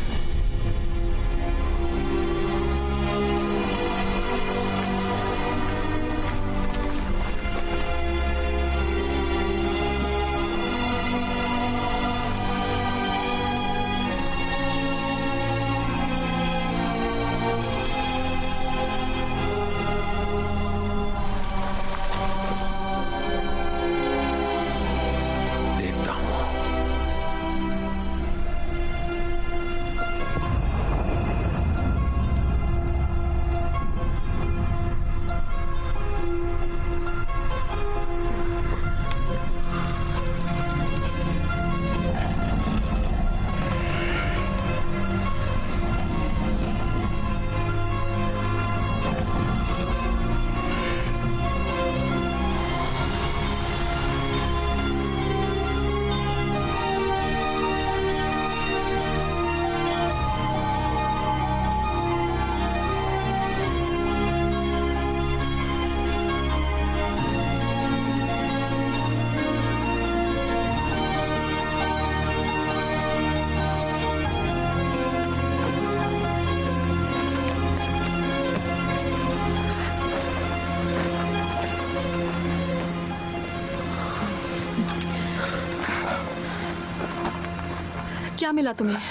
Speaker 3: क्या मिला तुम्हें?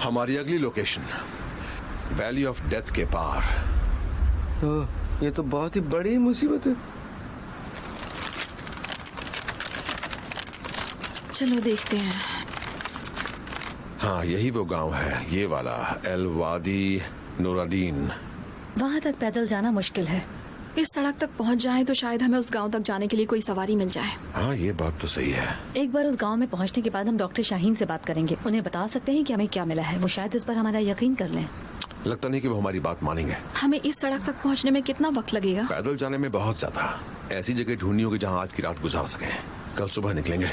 Speaker 2: हमारी अगली लोकेशन वैली ऑफ डेथ के पार।
Speaker 6: ये तो बहुत ही बड़ी मुसीबत है।
Speaker 3: चलो देखते हैं।
Speaker 2: हाँ, यही वो गांव है, ये वाला एल वादी नूरादीन।
Speaker 7: वहाँ तक पैदल जाना मुश्किल है।
Speaker 3: इस सड़क तक पहुँच जाएं तो शायद हमें उस गांव तक जाने के लिए कोई सवारी मिल जाए।
Speaker 2: हाँ, ये बात तो सही है।
Speaker 7: एक बार उस गांव में पहुंचने के बाद हम डॉक्टर शाहीन से बात करेंगे। उन्हें बता सकते हैं कि हमें क्या मिला है। वो शायद इस बार हमारा यकीन कर लें।
Speaker 2: लगता नहीं कि वो हमारी बात मानेंगे।
Speaker 3: हमें इस सड़क तक पहुँचने में कितना वक्त लगेगा?
Speaker 2: पैदल जाने में बहुत ज्यादा। ऐसी जगह ढूंढनी होगी जहाँ आज की रात गुजार सके। कल सुबह निकलेंगे।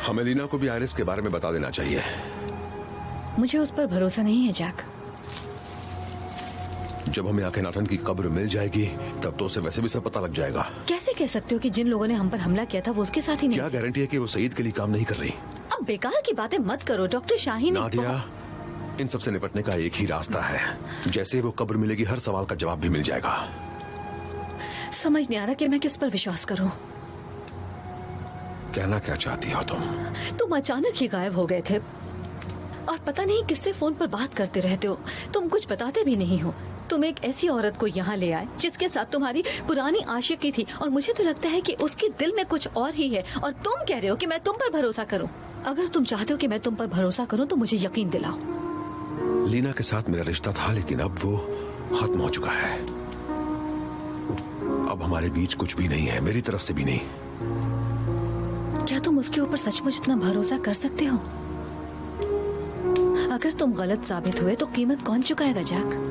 Speaker 2: हमें लीना को भी आयरिस के बारे में बता देना चाहिए।
Speaker 7: मुझे उस पर भरोसा नहीं है जैक।
Speaker 2: जब हमें आखेनाटन की कब्र मिल जाएगी तब तो उसे वैसे भी सब पता लग जाएगा।
Speaker 7: कैसे कह सकते हो कि जिन लोगों ने हम पर हमला किया था वो उसके साथ ही नहीं?
Speaker 2: क्या गारंटी है कि वो सईद के लिए काम नहीं कर रही?
Speaker 7: अब बेकार की बातें मत करो। डॉक्टर शाहीन
Speaker 2: नादिया, इन सब से निपटने का एक ही रास्ता है। जैसे ही वो कब्र मिलेगी हर सवाल का जवाब भी मिल जाएगा।
Speaker 7: समझ नहीं आ रहा कि मैं किस पर विश्वास करूं।
Speaker 2: कहना क्या चाहती हो
Speaker 7: तुम अचानक ही गायब हो गए थे और पता नहीं किससे फोन पर बात करते रहते हो। तुम कुछ बताते भी नहीं हो। तुम एक ऐसी औरत को यहाँ ले आए जिसके साथ तुम्हारी पुरानी आशिकी थी और मुझे तो लगता है कि उसके दिल में कुछ और ही है और तुम कह रहे हो कि मैं तुम पर भरोसा करूं। अगर तुम चाहते हो कि मैं तुम पर भरोसा करूं तो मुझे यकीन दिलाओ।
Speaker 2: लीना के साथ मेरा रिश्ता था लेकिन अब वो खत्म हो चुका है। अब हमारे बीच कुछ भी नहीं है, मेरी तरफ से भी नहीं।
Speaker 7: क्या तुम उसके ऊपर सचमुच इतना भरोसा कर सकते हो? अगर तुम गलत साबित हुए तो कीमत कौन चुकाएगा जैक?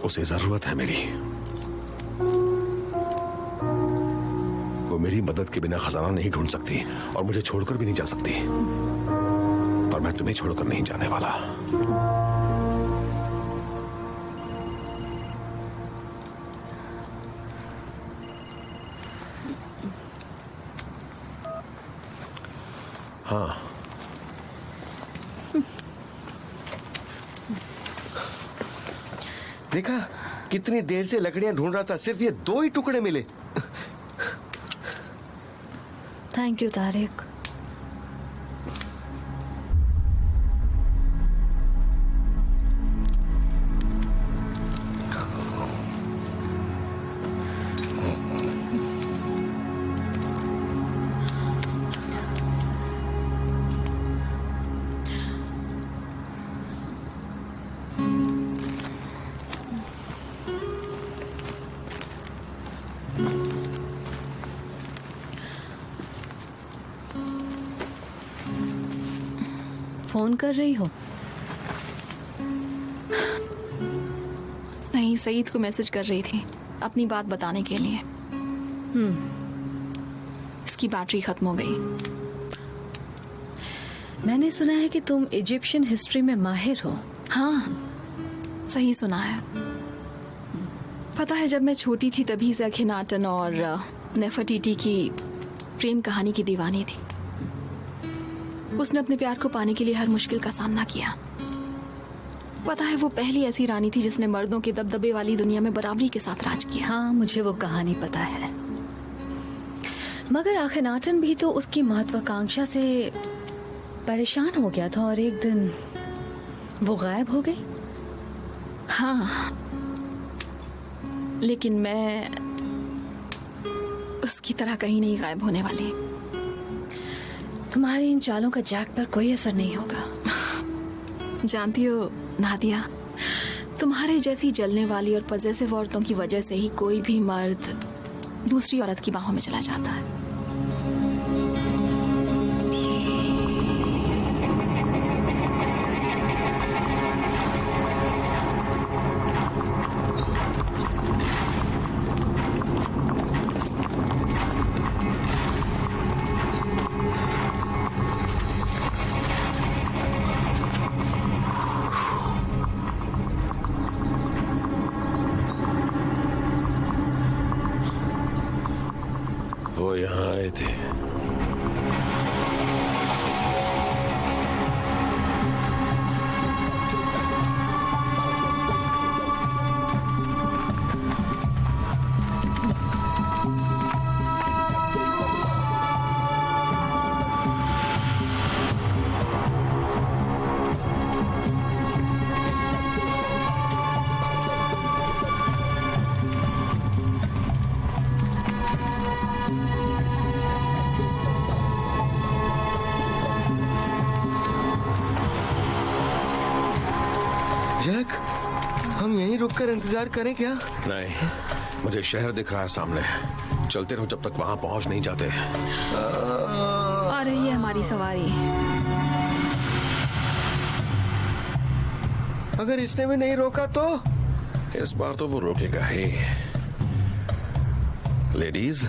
Speaker 2: उसे जरूरत है मेरी। वो मेरी मदद के बिना खजाना नहीं ढूंढ सकती और मुझे छोड़कर भी नहीं जा सकती। और मैं तुम्हें छोड़कर नहीं जाने वाला। हाँ,
Speaker 6: देखा कितनी देर से लकड़ियां ढूंढ रहा था, सिर्फ ये 2 ही टुकड़े मिले।
Speaker 7: Thank you Tariq. फोन कर रही हो?
Speaker 3: नहीं, सईद को मैसेज कर रही थी अपनी बात बताने के लिए। इसकी बैटरी खत्म हो गई।
Speaker 7: मैंने सुना है कि तुम इजिप्शियन हिस्ट्री में माहिर हो।
Speaker 3: हाँ, सही सुना है। पता है, जब मैं छोटी थी तभी से अखेनाटन और नेफरटीटी की प्रेम कहानी की दीवानी थी। उसने अपने प्यार को पाने के लिए हर मुश्किल का सामना किया। पता है, वो पहली ऐसी रानी थी जिसने मर्दों के दबदबे वाली दुनिया में बराबरी के साथ राज किया।
Speaker 7: हाँ, मुझे वो कहानी पता है। मगर अखेनाटन भी तो उसकी महत्वाकांक्षा से परेशान हो गया था और एक दिन वो गायब हो गई।
Speaker 3: हाँ, लेकिन मैं उसकी तरह कहीं नहीं गायब होने वाली।
Speaker 7: तुम्हारी इन चालों का जैक पर कोई असर नहीं होगा।
Speaker 3: जानती हो नादिया, तुम्हारे जैसी जलने वाली और पजेसिव औरतों की वजह से ही कोई भी मर्द दूसरी औरत की बाहों में चला जाता है।
Speaker 1: वो यहाँ आए थे।
Speaker 6: जैक, हम यहीं रुककर इंतजार करें क्या?
Speaker 2: नहीं, मुझे शहर दिख रहा है सामने। चलते रहो जब तक वहां पहुंच नहीं जाते।
Speaker 3: आ रही है हमारी सवारी।
Speaker 6: अगर इसने भी नहीं रोका तो?
Speaker 2: इस बार तो वो रोकेगा ही। लेडीज,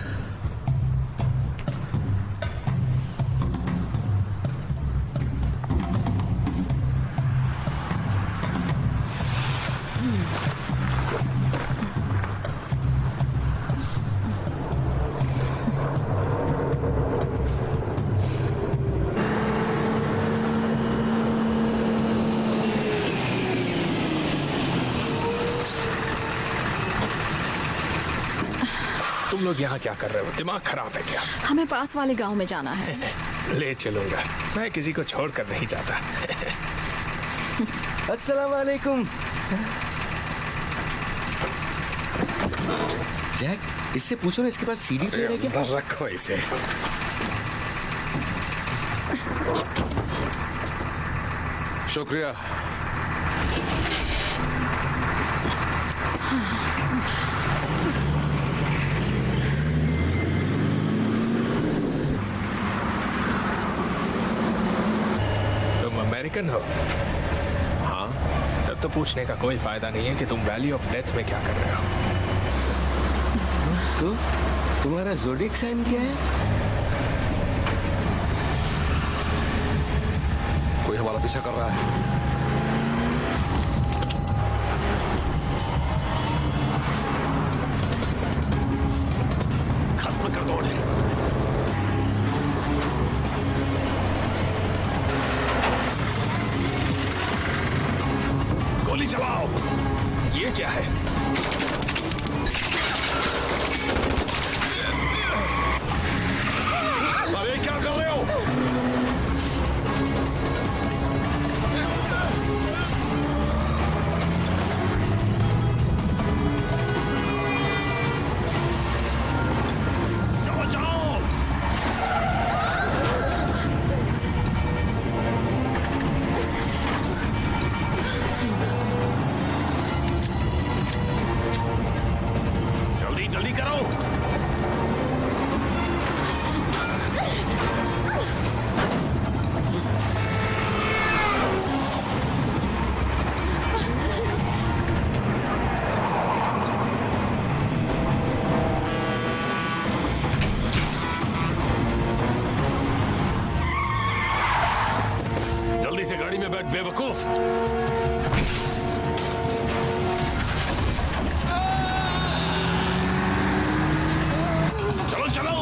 Speaker 8: तुम लोग यहाँ क्या कर रहे हो? दिमाग खराब है क्या?
Speaker 3: हमें पास वाले गांव में जाना है।
Speaker 8: ले चलूंगा, मैं किसी को छोड़कर नहीं जाता।
Speaker 6: अस्सलाम वालेकुम। जैक, इससे पूछो ना इसके पास सीडी प्लेयर है क्या?
Speaker 2: रखो इसे। शुक्रिया।
Speaker 8: तुम अमेरिकन हो?
Speaker 2: हाँ,
Speaker 8: तब तो पूछने का कोई फायदा नहीं है कि तुम वैली ऑफ डेथ में क्या कर रहे हो।
Speaker 6: तो तुम्हारा ज़ोडिएक साइन क्या है?
Speaker 2: कोई हमारा पीछा कर रहा है। खत्म कर दो उन्हें। गोली चलाओ।
Speaker 8: ये क्या है?
Speaker 2: अरे क्या कर रहे हो? जाओ जाओ। जल्दी जल्दी करो। जल्दी से गाड़ी में बैठ बेवकूफ। चलो चलो।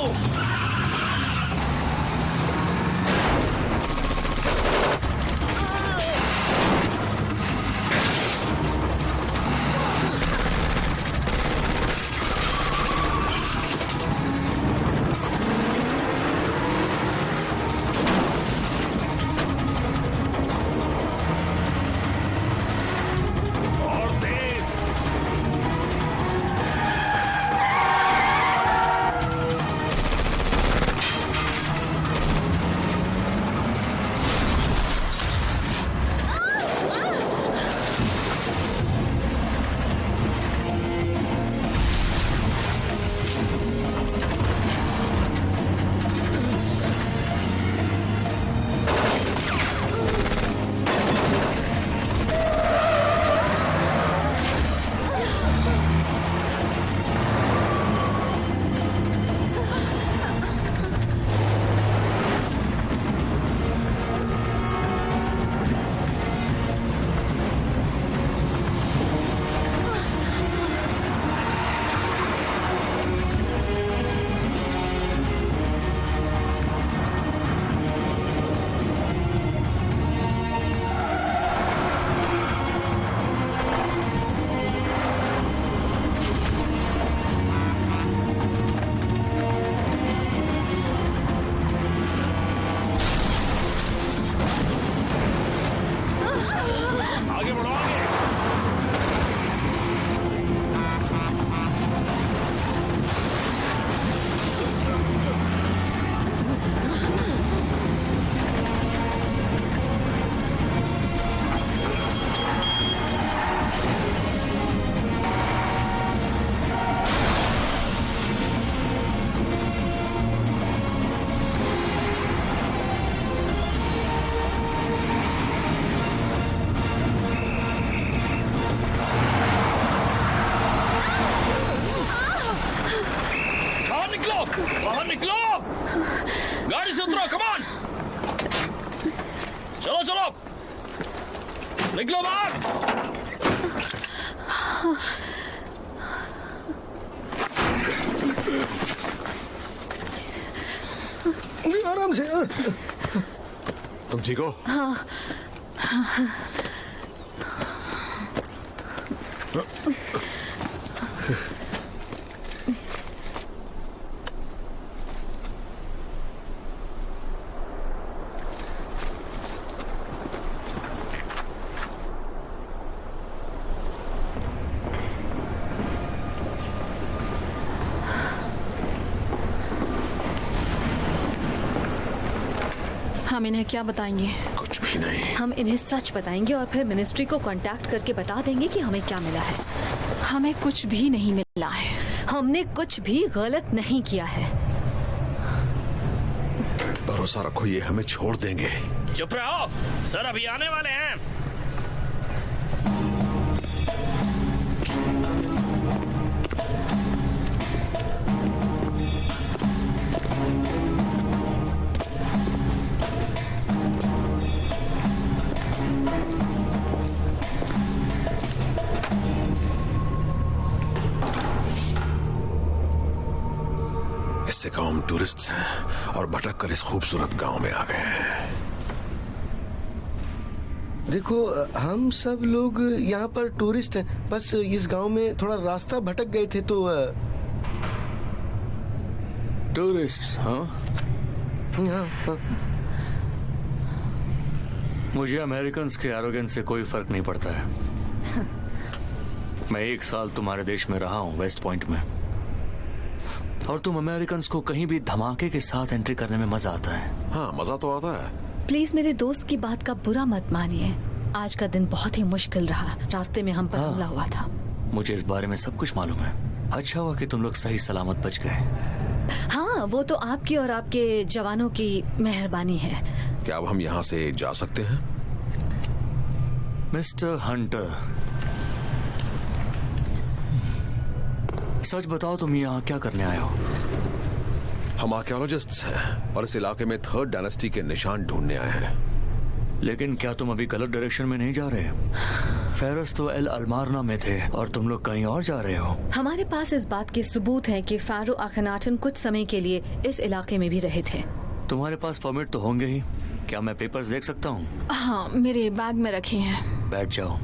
Speaker 10: निकलो बाहर।
Speaker 6: आराम से।
Speaker 2: तुम ठीक हो?
Speaker 3: हम इन्हें क्या बताएंगे?
Speaker 2: कुछ भी नहीं।
Speaker 7: हम इन्हें सच बताएंगे और फिर मिनिस्ट्री को कांटेक्ट करके बता देंगे कि हमें क्या मिला है।
Speaker 3: हमें कुछ भी नहीं मिला है।
Speaker 7: हमने कुछ भी गलत नहीं किया है।
Speaker 2: भरोसा रखो, ये हमें छोड़ देंगे।
Speaker 10: चुप रहो, सर अभी आने वाले हैं।
Speaker 2: इससे कहो हम टूरिस्ट हैं और भटक कर इस खूबसूरत गांव में आ गए हैं।
Speaker 6: देखो, हम सब लोग यहाँ पर टूरिस्ट हैं, बस इस गांव में थोड़ा रास्ता भटक गए थे तो
Speaker 10: टूरिस्ट्स? हाँ,
Speaker 6: हाँ।
Speaker 10: मुझे अमेरिकन के एरोगेंस से कोई फर्क नहीं पड़ता है। मैं 1 साल तुम्हारे देश में रहा हूँ, वेस्ट पॉइंट में, और तुम अमेरिकन को कहीं भी धमाके के साथ एंट्री करने में मजा आता है।
Speaker 2: हाँ, मजा तो आता है।
Speaker 7: प्लीज मेरे दोस्त की बात का बुरा मत मानिए। आज का दिन बहुत ही मुश्किल रहा। रास्ते में हम पर हमला हुआ था।
Speaker 10: मुझे इस बारे में सब कुछ मालूम है। अच्छा हुआ कि तुम लोग सही सलामत बच गए।
Speaker 7: हाँ, वो तो आपकी और आपके जवानों की मेहरबानी है।
Speaker 2: क्या अब हम यहाँ से जा सकते हैं?
Speaker 10: मिस्टर हंटर, सच बताओ, तुम यहाँ क्या करने आए हो?
Speaker 2: हम आर्कियोलॉजिस्ट्स हैं और इस इलाके में 3rd डायनेस्टी के निशान ढूंढने आए हैं।
Speaker 10: लेकिन क्या तुम अभी गलत डायरेक्शन में नहीं जा रहे? फेरस तो एल अलमारना में थे और तुम लोग कहीं और जा रहे हो।
Speaker 7: हमारे पास इस बात के सबूत हैं कि फारो अखनाटन कुछ समय के लिए इस इलाके में भी रहे थे।
Speaker 10: तुम्हारे पास परमिट तो होंगे ही। क्या मैं पेपर्स देख सकता हूँ?
Speaker 3: हाँ, मेरे बैग में रखे हैं।
Speaker 10: बैठ जाओ।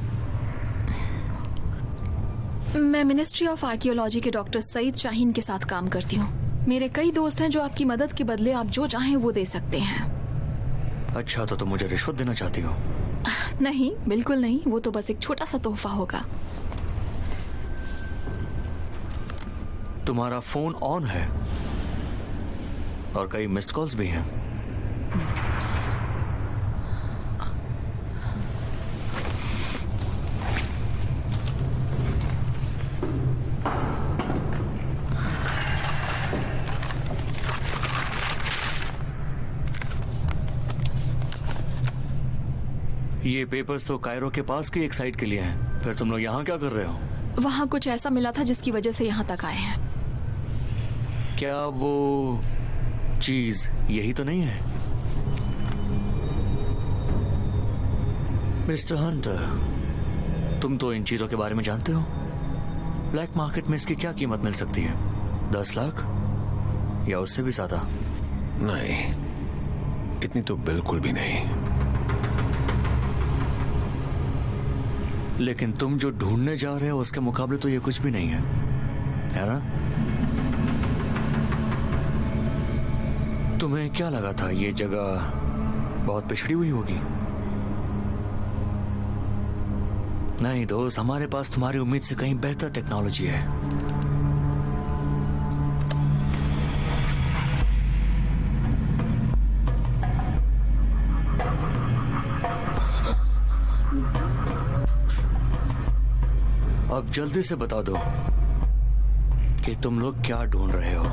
Speaker 3: मैं मिनिस्ट्री ऑफ आर्कियोलॉजी के डॉक्टर सईद शाहीन के साथ काम करती हूँ। मेरे कई दोस्त हैं जो आपकी मदद के बदले आप जो चाहें वो दे सकते हैं।
Speaker 10: अच्छा, तो तुम मुझे रिश्वत देना चाहती हो?
Speaker 3: नहीं, बिल्कुल नहीं। वो तो बस एक छोटा सा तोहफा होगा।
Speaker 10: तुम्हारा फोन ऑन है और कई मिस्ड कॉल्स भी हैं। ये पेपर्स तो कायरो के पास की एक साइट के लिए हैं। फिर तुम लोग यहाँ क्या कर रहे हो?
Speaker 3: वहाँ कुछ ऐसा मिला था जिसकी वजह से यहाँ तक आए हैं।
Speaker 10: क्या वो चीज यही तो नहीं है? मिस्टर हंटर, तुम तो इन चीजों के बारे में जानते हो। ब्लैक मार्केट में इसकी क्या कीमत मिल सकती है? 10 लाख या उससे भी ज्यादा?
Speaker 2: नहीं, इतनी तो बिल्कुल भी नहीं।
Speaker 10: लेकिन तुम जो ढूंढने जा रहे हो उसके मुकाबले तो ये कुछ भी नहीं है ना? तुम्हें क्या लगा था ये जगह बहुत पिछड़ी हुई होगी? नहीं दोस्त, हमारे पास तुम्हारी उम्मीद से कहीं बेहतर टेक्नोलॉजी है। अब जल्दी से बता दो कि तुम लोग क्या ढूंढ रहे हो,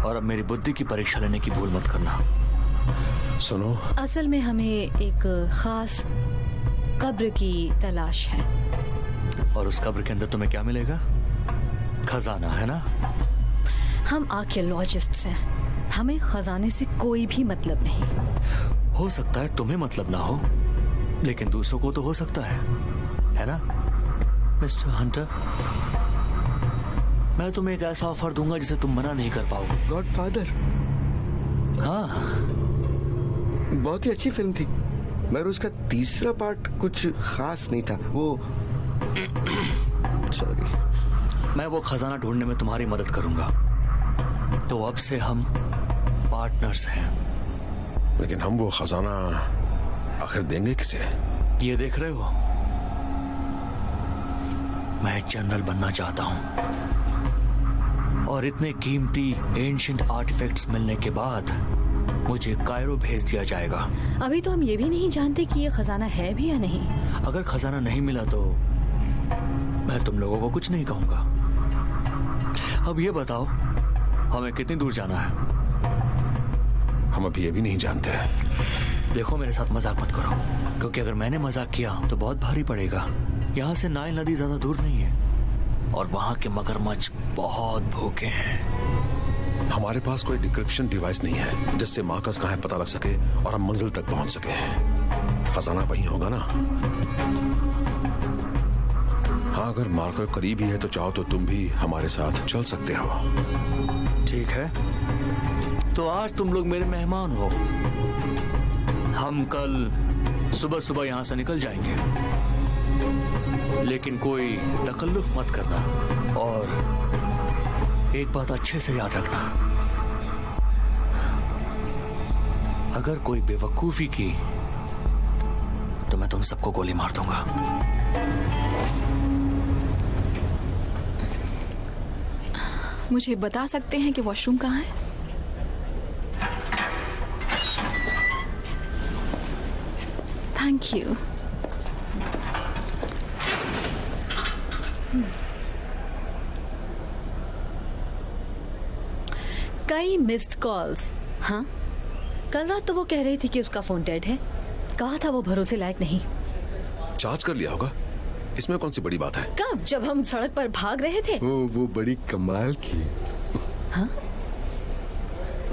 Speaker 10: और अब मेरी बुद्धि की परीक्षा लेने की भूल मत करना।
Speaker 2: सुनो,
Speaker 7: असल में हमें एक खास कब्र की तलाश है।
Speaker 10: और उस कब्र के अंदर तुम्हें क्या मिलेगा? खजाना, है ना?
Speaker 7: हम आर्कियोलॉजिस्ट्स हैं, हमें खजाने से कोई भी मतलब नहीं।
Speaker 10: हो सकता है तुम्हें मतलब ना हो, लेकिन दूसरों को तो हो सकता है ना मिस्टर हंटर? मैं तुम्हें एक ऐसा ऑफर दूंगा जिसे तुम मना नहीं कर पाओगे।
Speaker 6: गॉडफादर।
Speaker 10: हाँ,
Speaker 6: बहुत ही अच्छी फिल्म थी, मगर उसका तीसरा पार्ट कुछ खास नहीं था। वो सॉरी।
Speaker 10: मैं वो खजाना ढूंढने में तुम्हारी मदद करूंगा। तो अब से हम पार्टनर्स हैं।
Speaker 2: लेकिन हम वो खजाना आखिर देंगे किसे?
Speaker 10: ये देख रहे हो, मैं जनरल बनना चाहता हूं, और इतने कीमती एंशिएंट आर्टिफैक्ट्स मिलने के बाद मुझे कायरो भेज दिया जाएगा।
Speaker 7: अभी तो हम ये भी नहीं जानते कि ये खजाना है भी या नहीं।
Speaker 10: अगर खजाना नहीं मिला तो मैं तुम लोगों को कुछ नहीं कहूंगा। अब ये बताओ, हमें कितनी दूर जाना है?
Speaker 2: हम अभी ये भी नहीं जानते।
Speaker 10: देखो, मेरे साथ मजाक मत करो, क्योंकि अगर मैंने मजाक किया तो बहुत भारी पड़ेगा। यहाँ से नाइल नदी ज्यादा दूर नहीं है, और वहाँ के मगरमच्छ बहुत भूखे हैं।
Speaker 2: हमारे पास कोई डिक्रिप्शन डिवाइस नहीं है जिससे मार्कस कहाँ है पता लग सके और हम मंजिल तक पहुंच सके। खजाना वहीं होगा ना? हाँ, अगर मार्को करीब ही है तो चाहो तो तुम भी हमारे साथ चल सकते हो।
Speaker 10: ठीक है, तो आज तुम लोग मेरे मेहमान हो। हम कल सुबह सुबह यहाँ से निकल जाएंगे, लेकिन कोई तकल्लुफ मत करना, और एक बात अच्छे से याद रखना, अगर कोई बेवकूफी की तो मैं तुम सबको गोली मार दूंगा।
Speaker 3: मुझे बता सकते हैं कि वॉशरूम कहाँ है? Thank you.
Speaker 7: कई मिस्ड कॉल्स। हाँ, कल रात तो वो कह रही थी कि उसका फोन डेड है। कहा था वो भरोसे लायक नहीं।
Speaker 2: चार्ज कर लिया होगा, इसमें कौन सी बड़ी बात है?
Speaker 7: कब? जब हम सड़क पर भाग रहे थे।
Speaker 6: वो बड़ी कमाल की।
Speaker 7: हाँ?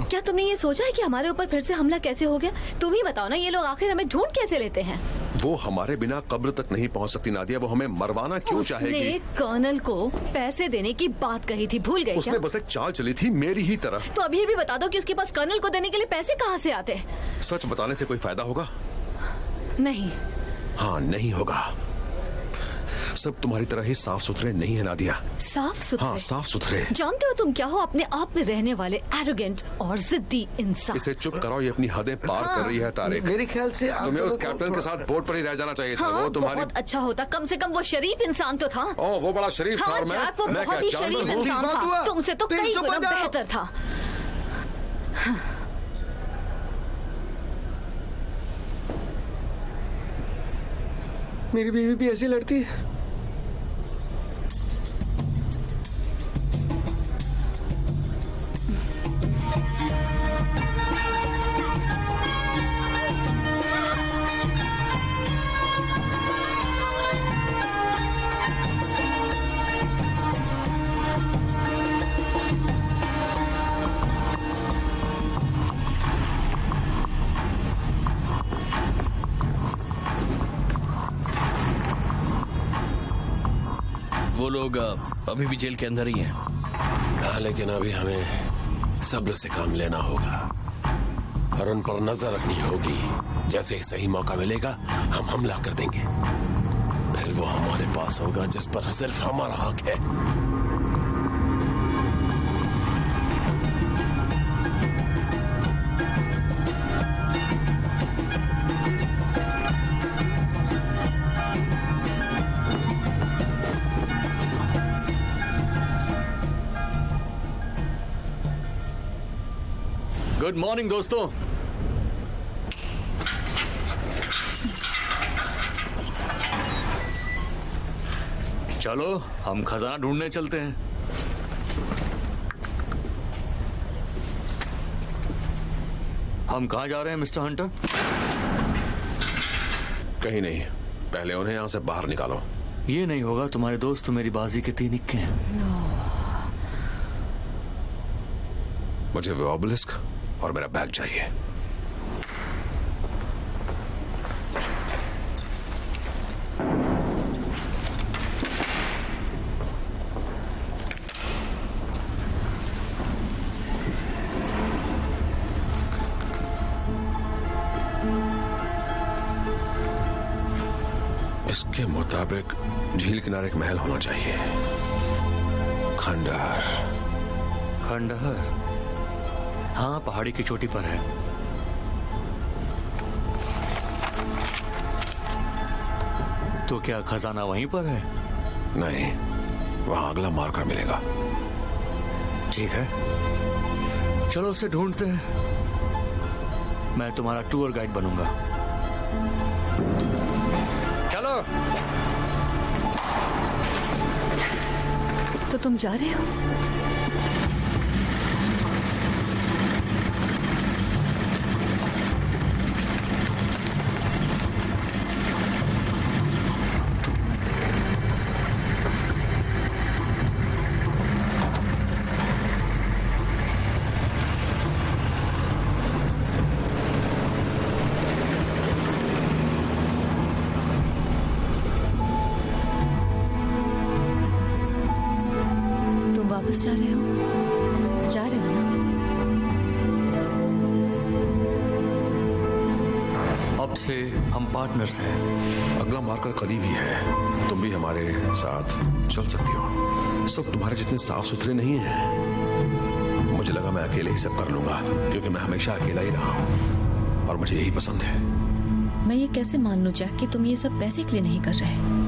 Speaker 7: क्या तुमने ये सोचा है कि हमारे ऊपर फिर से हमला कैसे हो गया? तुम ही बताओ ना, ये लोग आखिर हमें ढूंढ कैसे लेते हैं?
Speaker 2: वो हमारे बिना कब्र तक नहीं पहुंच सकती नादिया, वो हमें मरवाना क्यों चाहेगी?
Speaker 7: उसने कर्नल को पैसे देने की बात कही थी, भूल गए क्या?
Speaker 2: उसने बस एक चाल चली थी मेरी ही तरह।
Speaker 7: तो अब ये भी बता दो कि उसके पास कर्नल को देने के लिए पैसे कहाँ से आते?
Speaker 2: सच बताने से कोई फायदा होगा?
Speaker 7: नहीं।
Speaker 2: हाँ, नहीं होगा। सब तुम्हारी तरह ही साफ सुथरे नहीं है नादिया।
Speaker 7: साफ सुथरे?
Speaker 2: हाँ, साफ सुथरे।
Speaker 7: जानते हो तुम क्या हो? अपने आप में रहने वाले एरोगेंट और जिद्दी इंसान।
Speaker 2: इसे चुप कराओ, ये अपनी हदें पार कर रही है तारिक।
Speaker 6: मेरे ख्याल से
Speaker 2: तुम्हें उस कैप्टन के साथ बोट पर ही रह जाना चाहिए था।
Speaker 7: हाँ,
Speaker 2: वो तुम्हारी
Speaker 7: बहुत अच्छा होता, कम से कम वो शरीफ इंसान तो था।
Speaker 2: ओह, वो बड़ा शरीफ था।
Speaker 7: हाँ,
Speaker 2: और
Speaker 7: जैक, वो
Speaker 2: मैं
Speaker 7: बहुत ही शरीफ इंसान था। तुमसे तो कई गुना बेहतर था।
Speaker 6: मेरी बीवी भी ऐसी लड़ती है।
Speaker 10: वो लोग अभी भी जेल के अंदर ही हैं।
Speaker 1: हाँ, लेकिन अभी हमें सब्र से काम लेना होगा और उन पर नजर रखनी होगी। जैसे ही सही मौका मिलेगा हम हमला कर देंगे। फिर वो हमारे पास होगा जिस पर सिर्फ हमारा हक है।
Speaker 10: गुड मॉर्निंग दोस्तों। चलो हम खजाना ढूंढने चलते हैं। हम कहाँ जा रहे हैं मिस्टर हंटर?
Speaker 2: कहीं नहीं, पहले उन्हें यहाँ से बाहर निकालो।
Speaker 10: ये नहीं होगा, तुम्हारे दोस्त तो मेरी बाजी के 3 इक्के हैं।
Speaker 2: मुझे वो ऑबेलिस्क और मेरा बैग चाहिए। इसके मुताबिक झील किनारे एक महल होना चाहिए। खंडहर।
Speaker 10: खंडहर? हाँ, पहाड़ी की चोटी पर है। तो क्या खजाना वहीं पर है?
Speaker 2: नहीं, वहां अगला मार्कर मिलेगा।
Speaker 10: ठीक है, चलो उसे ढूंढते हैं। मैं तुम्हारा टूर गाइड बनूंगा। चलो।
Speaker 7: तो तुम जा रहे हो? वापस जा रहे हो? जा रहे हो ना?
Speaker 10: अब से हम पार्टनर्स हैं।
Speaker 2: अगला मार्कर करीब ही है। तुम भी हमारे साथ चल सकती हो। सब तुम्हारे जितने साफ सुथरे नहीं हैं। मुझे लगा मैं अकेले ही सब कर लूंगा, क्योंकि मैं हमेशा अकेला ही रहा हूं और मुझे यही पसंद है।
Speaker 7: मैं ये कैसे मान लूं जैक कि तुम ये सब पैसे के लिए नहीं कर रहे?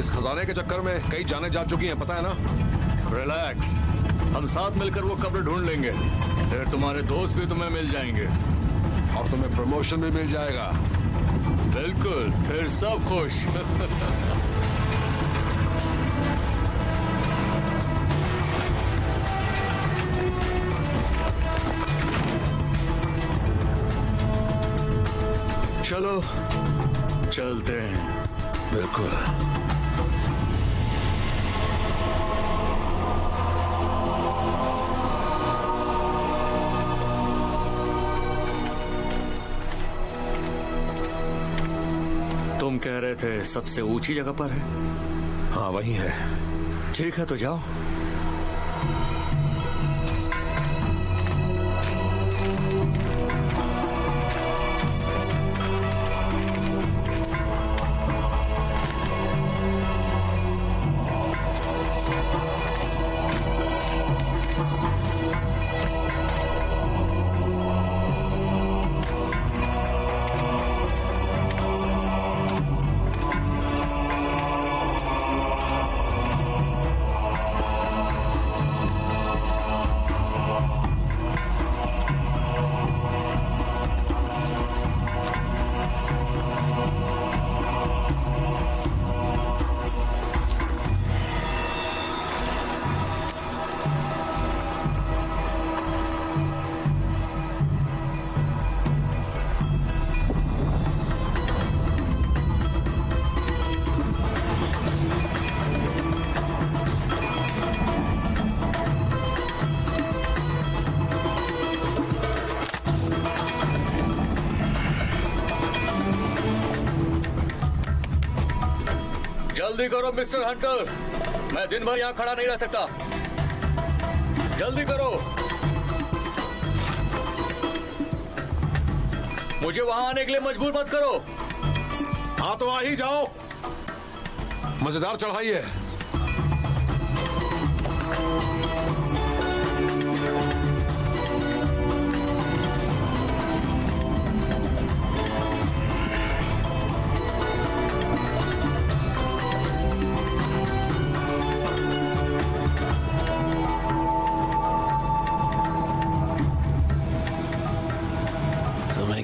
Speaker 2: इस खजाने के चक्कर में कई जाने जा चुकी हैं, पता है ना?
Speaker 10: रिलैक्स, हम साथ मिलकर वो कब्र ढूंढ लेंगे। फिर तुम्हारे दोस्त भी तुम्हें मिल जाएंगे
Speaker 2: और तुम्हें प्रमोशन भी मिल जाएगा।
Speaker 10: बिल्कुल, फिर सब खुश। चलो चलते हैं।
Speaker 2: बिल्कुल।
Speaker 10: तुम कह रहे थे सबसे ऊंची जगह पर है?
Speaker 2: हाँ, वही है।
Speaker 10: ठीक है, तो जाओ। जल्दी करो मिस्टर हंटर, मैं दिन भर यहाँ खड़ा नहीं रह सकता। जल्दी करो, मुझे वहां आने के लिए मजबूर मत करो।
Speaker 2: हाँ तो आ ही जाओ। मजेदार चढ़ाई है।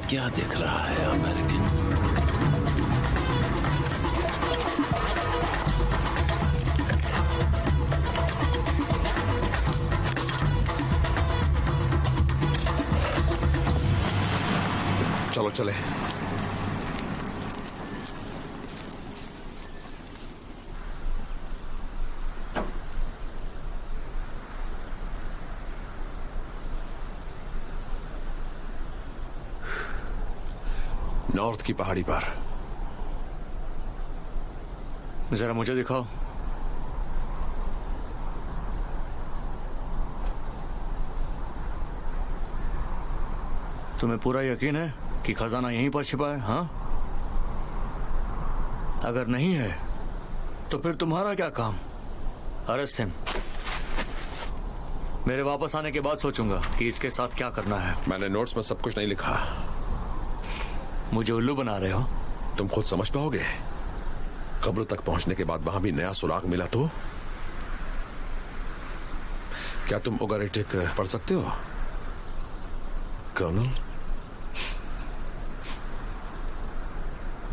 Speaker 1: क्या दिख रहा है अमेरिकन?
Speaker 2: चलो चले। नॉर्थ की पहाड़ी पर।
Speaker 10: जरा मुझे दिखाओ। तुम्हें पूरा यकीन है कि खजाना यहीं पर छिपा है? हाँ, अगर नहीं है तो फिर तुम्हारा क्या काम? Arrest him. मेरे वापस आने के बाद सोचूंगा कि इसके साथ क्या करना है।
Speaker 2: मैंने नोट्स में सब कुछ नहीं लिखा।
Speaker 10: मुझे उल्लू बना रहे हो?
Speaker 2: तुम खुद समझ पाओगे। कब्र तक पहुंचने के बाद वहां भी नया सुराग मिला तो क्या तुम ओगरेटिक पढ़ सकते हो कर्नल?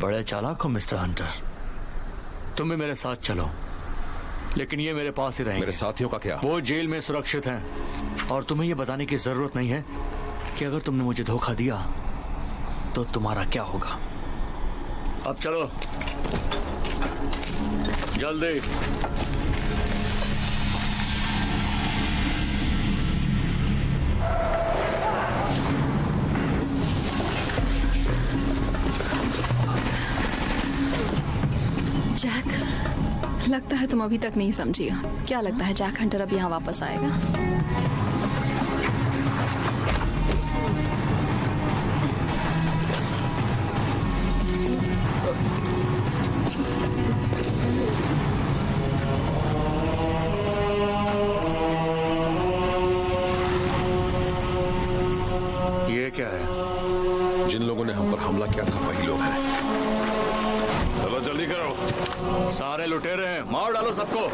Speaker 10: बड़े चालाक हो मिस्टर हंटर। तुम भी मेरे साथ चलो, लेकिन ये मेरे पास ही रहेंगे।
Speaker 2: मेरे साथियों का क्या?
Speaker 10: वो जेल में सुरक्षित हैं और तुम्हें ये बताने की जरूरत नहीं है कि अगर तुमने मुझे धोखा दिया तो तुम्हारा क्या होगा। अब चलो जल्दी।
Speaker 3: जैक, लगता है तुम अभी तक नहीं समझी हो। क्या लगता है जैक हंटर अब यहाँ वापस आएगा?
Speaker 10: ये क्या है?
Speaker 2: जिन लोगों ने हम पर हमला किया था वही लोग हैं।
Speaker 1: चलो जल्दी करो।
Speaker 10: सारे लुटेरे हैं, मार डालो सबको।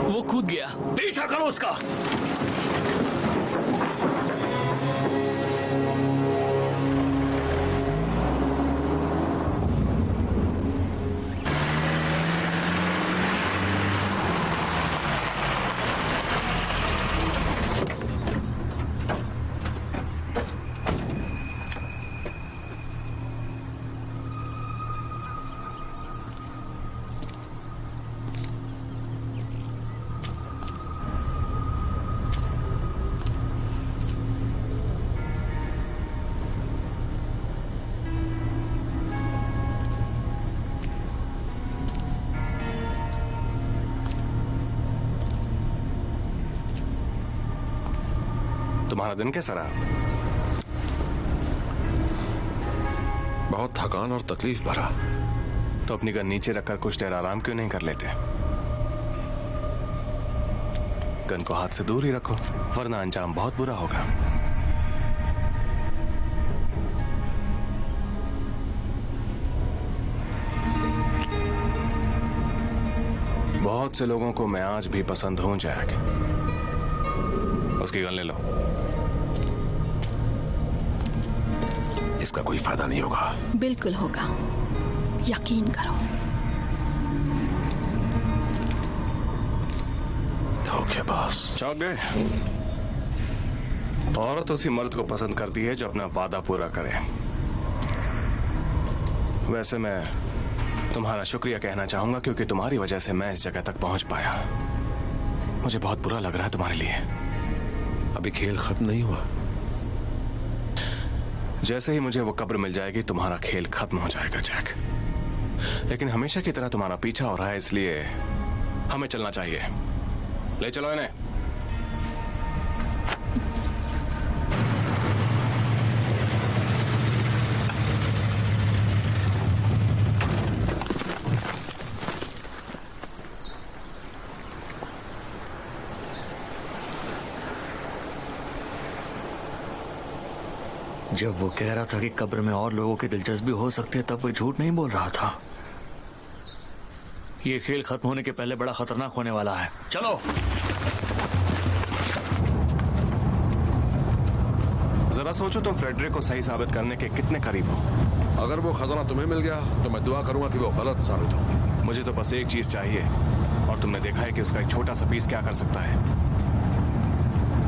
Speaker 11: वो कूद गया।
Speaker 10: पीछा करो उसका।
Speaker 9: तुम्हारा दिन कैसा रहा?
Speaker 2: बहुत थकान और तकलीफ भरा।
Speaker 9: तो अपनी गन नीचे रखकर कुछ देर आराम क्यों नहीं कर लेते? गन को हाथ से दूर ही रखो, वरना अंजाम बहुत बुरा होगा। बहुत से लोगों को मैं आज भी पसंद हूं जैक। उसकी गन ले लो।
Speaker 2: इसका कोई फायदा नहीं होगा।
Speaker 3: बिल्कुल होगा, यकीन करो।
Speaker 2: धोखेबाज।
Speaker 9: चौंक गए? औरत उसी मर्द को पसंद करती है जो अपना वादा पूरा करे। वैसे मैं तुम्हारा शुक्रिया कहना चाहूंगा क्योंकि तुम्हारी वजह से मैं इस जगह तक पहुंच पाया। मुझे बहुत बुरा लग रहा है तुम्हारे लिए।
Speaker 2: अभी खेल खत्म नहीं हुआ।
Speaker 9: जैसे ही मुझे वो कब्र मिल जाएगी तुम्हारा खेल खत्म हो जाएगा जैक। लेकिन हमेशा की तरह तुम्हारा पीछा हो रहा है, इसलिए हमें चलना चाहिए। ले चलो इन्हें।
Speaker 10: जब वो कह रहा था कि कब्र में और लोगों की दिलचस्पी हो सकती है, तब वो झूठ नहीं बोल रहा था। ये खेल खत्म होने के पहले बड़ा खतरनाक होने वाला है। चलो।
Speaker 9: जरा सोचो तुम फ्रेडरिक को सही साबित करने के कितने करीब हो।
Speaker 2: अगर वो खजाना तुम्हें मिल गया तो मैं दुआ करूंगा कि वो गलत साबित हो।
Speaker 9: मुझे तो बस एक चीज चाहिए, और तुमने देखा है कि उसका एक छोटा सा पीस क्या कर सकता है।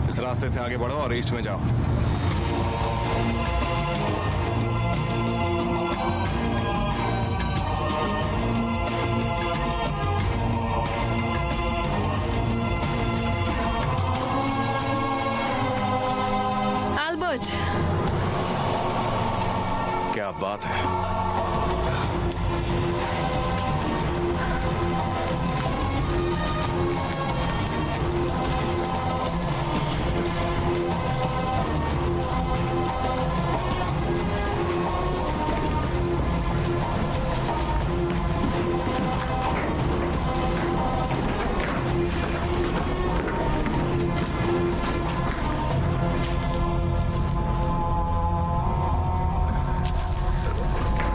Speaker 9: इस रास्ते से आगे बढ़ो और ईस्ट में जाओ।
Speaker 3: एल्बर्ट,
Speaker 9: क्या बात है।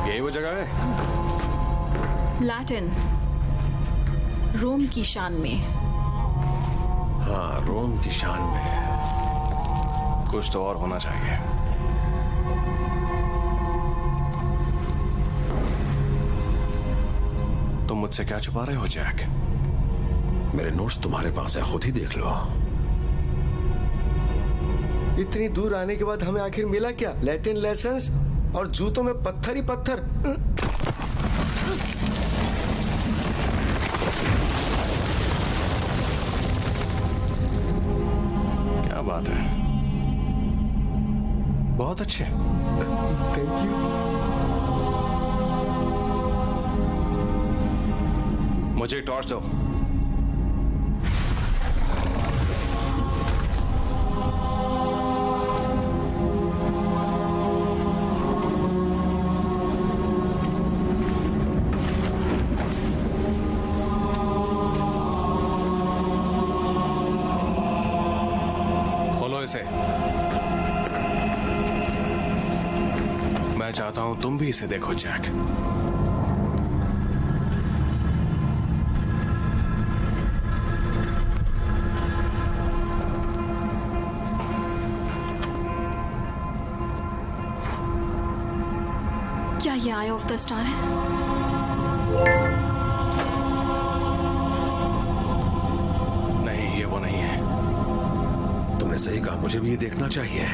Speaker 9: यही वो जगह है?
Speaker 3: लैटिन, रोम की शान में।
Speaker 2: हाँ, रोम की शान में।
Speaker 9: कुछ तो और होना चाहिए। तुम मुझसे क्या छुपा रहे हो जैक?
Speaker 2: मेरे नोट्स तुम्हारे पास है, खुद ही देख लो।
Speaker 6: इतनी दूर आने के बाद हमें आखिर मिला क्या? लैटिन लेसन्स और जूतों में पत्थर ही पत्थर।
Speaker 9: क्या बात है, बहुत अच्छे।
Speaker 6: Thank you.
Speaker 9: मुझे एक टॉर्च दो। से मैं चाहता हूं तुम भी इसे देखो जैक।
Speaker 3: क्या ये आई ऑफ द स्टार है?
Speaker 9: नहीं, ये वो नहीं है।
Speaker 2: तुमने सही कहा, मुझे भी ये देखना चाहिए।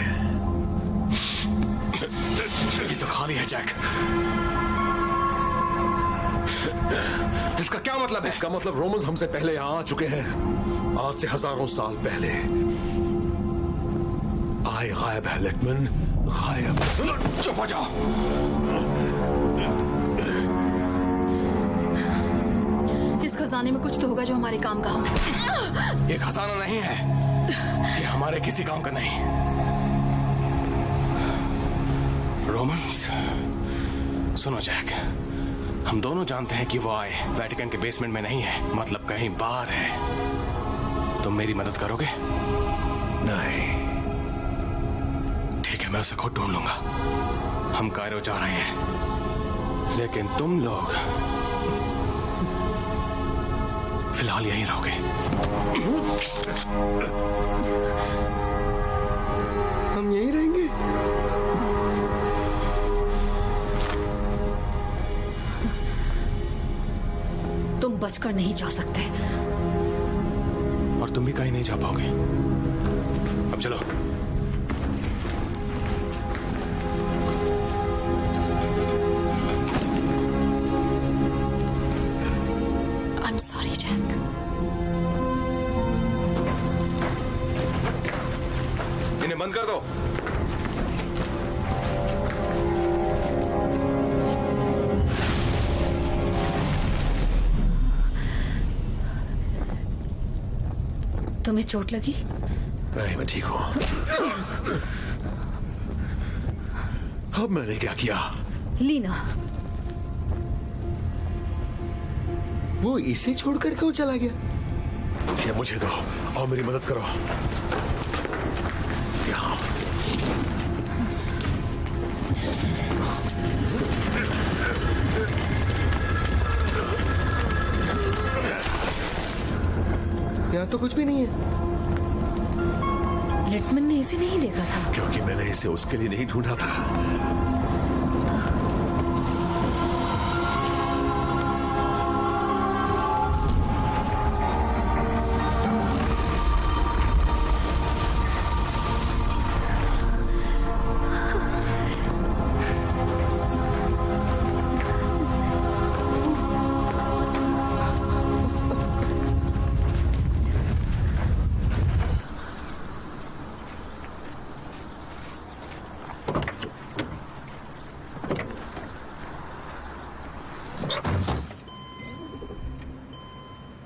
Speaker 9: ये तो खाली है जैक। इसका क्या मतलब है?
Speaker 2: इसका मतलब रोमन्स हमसे पहले यहां आ चुके हैं, आज से हजारों साल पहले। आए गायब है लेटमैन, गायब।
Speaker 9: चुप हो जाओ।
Speaker 3: इस खजाने में कुछ तो होगा जो हमारे काम का हो।
Speaker 9: ये खजाना नहीं है, ये हमारे किसी काम का नहीं। रोमन्स, सुनो जैक, हम दोनों जानते हैं कि वो आए वेटिकन के बेसमेंट में नहीं है, मतलब कहीं बाहर है। तुम मेरी मदद करोगे?
Speaker 2: नहीं।
Speaker 9: ठीक है, मैं उसे खुद ढूंढ लूंगा। हम कायरो जा रहे हैं, लेकिन तुम लोग फिलहाल यहीं रहोगे।
Speaker 6: हम यहीं रहेंगे?
Speaker 7: तुम बचकर नहीं जा सकते।
Speaker 9: और तुम भी कहीं नहीं जा पाओगे। अब चलो।
Speaker 3: I'm sorry, Jack.
Speaker 9: इन्हें बंद कर दो।
Speaker 7: तुम्हें चोट लगी?
Speaker 2: नहीं, मैं ठीक हूं। अब मैंने क्या किया?
Speaker 7: लीना,
Speaker 6: वो इसे छोड़कर क्यों चला गया?
Speaker 2: ये मुझे दो और मेरी मदद करो। यहाँ।
Speaker 6: यहाँ तो कुछ भी नहीं है।
Speaker 7: लिटमन ने इसे नहीं देखा था।
Speaker 2: क्योंकि मैंने इसे उसके लिए नहीं ढूंढा था।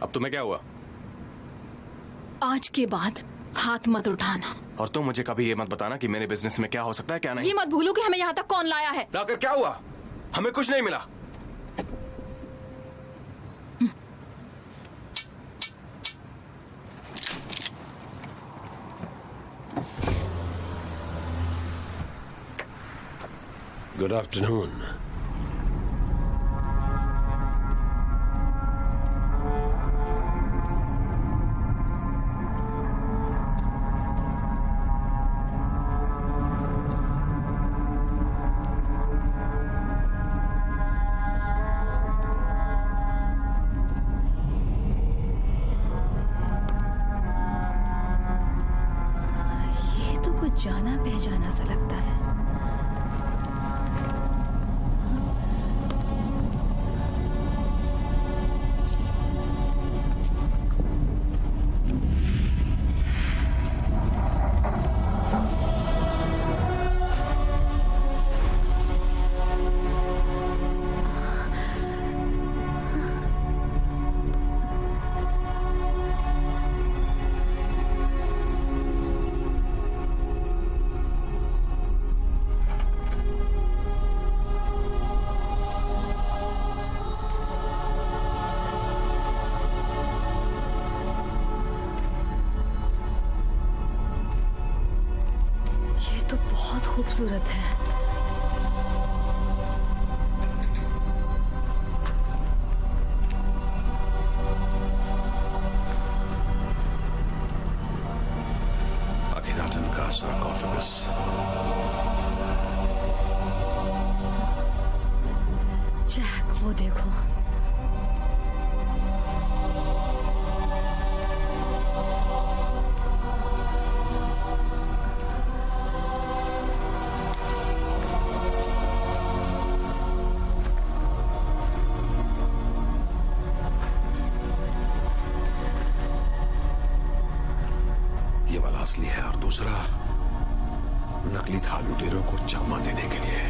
Speaker 9: अब तुम्हें क्या हुआ?
Speaker 3: आज के बाद हाथ मत उठाना।
Speaker 9: और तुम मुझे कभी ये मत बताना कि मेरे बिजनेस में क्या हो सकता है क्या नहीं।
Speaker 3: ये मत भूलो कि हमें यहाँ तक कौन लाया है।
Speaker 9: लाकर क्या हुआ? हमें कुछ नहीं मिला।
Speaker 1: Good afternoon.
Speaker 7: ये तो कुछ जाना पहचाना सा लगता है। ये तो बहुत खूबसूरत है।
Speaker 2: अखिनाटन का sarcophagus।
Speaker 7: जैक, वो देखो।
Speaker 2: ये वाला असली है और दूसरा नकली था लुटेरों को चकमा देने के लिए।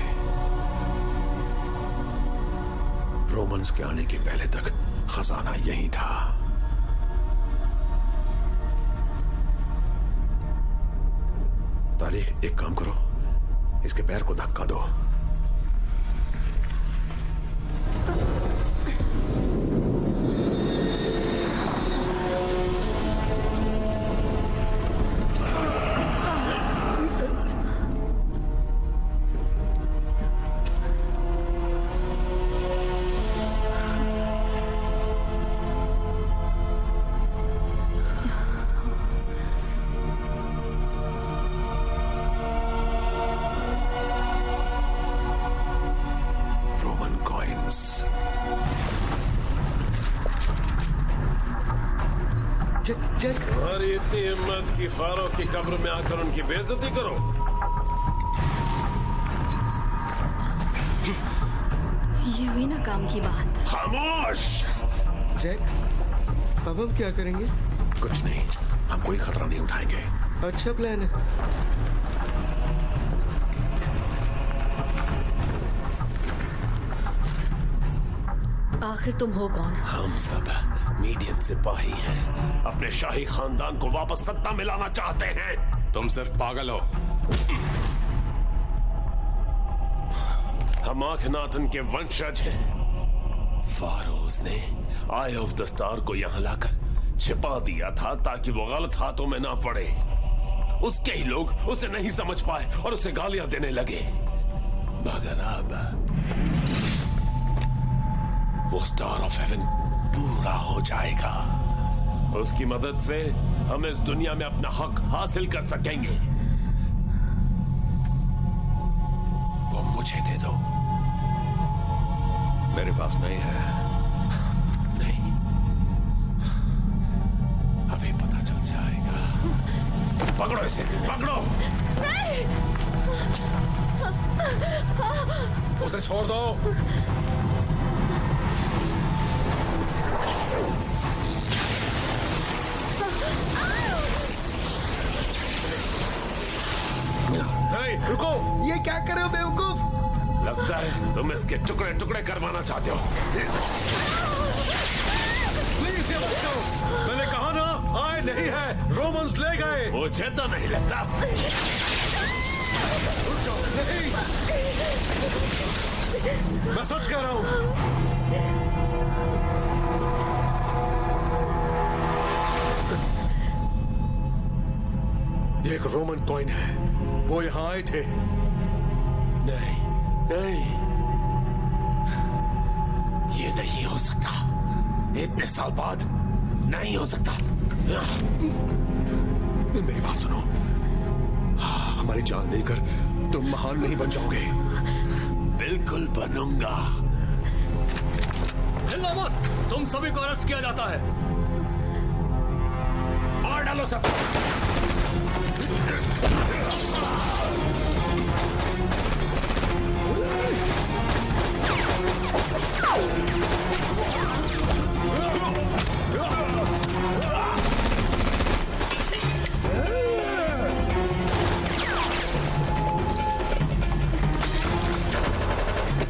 Speaker 2: रोमन्स के आने के पहले तक खजाना यही था। तारीख, एक काम करो, इसके पैर को धक्का दो।
Speaker 6: जैक
Speaker 1: तुम्हारी इतनी हिम्मत की फारूक की कब्र में आकर उनकी बेइज्जती करो।
Speaker 3: ये हुई ना काम की बात।
Speaker 1: खामोश।
Speaker 6: जैक, अब हम क्या करेंगे?
Speaker 2: कुछ नहीं, हम कोई खतरा नहीं उठाएंगे।
Speaker 6: अच्छा प्लान है।
Speaker 7: आखिर तुम हो कौन?
Speaker 1: हम सब मीडियन सिपाही हैं। अपने शाही खानदान को वापस सत्ता में लाना चाहते हैं।
Speaker 9: तुम सिर्फ पागल हो।
Speaker 1: हम आखनातन के वंशज हैं। फारोज ने आई ऑफ द स्टार को यहां लाकर छिपा दिया था ताकि वो गलत हाथों में ना पड़े। उसके ही लोग उसे नहीं समझ पाए और उसे गालियां देने लगे। मगर अब वो स्टार ऑफ हेवन पूरा हो जाएगा। उसकी मदद से हम इस दुनिया में अपना हक हासिल कर सकेंगे। वो मुझे दे दो।
Speaker 2: मेरे पास नहीं है।
Speaker 1: नहीं, अभी पता चल जाएगा। पकड़ो इसे, पकड़ो।
Speaker 2: उसे छोड़ दो।
Speaker 1: नहीं,
Speaker 6: रुको, ये क्या कर रहे हो बेवकूफ?
Speaker 1: लगता है तुम इसके टुकड़े टुकड़े करवाना चाहते हो।
Speaker 2: प्लीज ये मत करो। मैंने कहा ना, आए नहीं है, रोमन्स ले गए।
Speaker 1: मुझे तो नहीं लगता।
Speaker 2: नहीं, मैं सच कह रहा हूं। ये एक रोमन कॉइन है। वो यहां आए थे।
Speaker 1: नहीं, नहीं, ये नहीं हो सकता। इतने साल बाद नहीं हो सकता।
Speaker 2: मेरी बात सुनो। हमारी जान लेकर तुम महान नहीं बन जाओगे।
Speaker 1: बिल्कुल बनूंगा।
Speaker 10: हिलना मत, तुम सभी को अरेस्ट किया जाता है।
Speaker 1: मार डालो सब।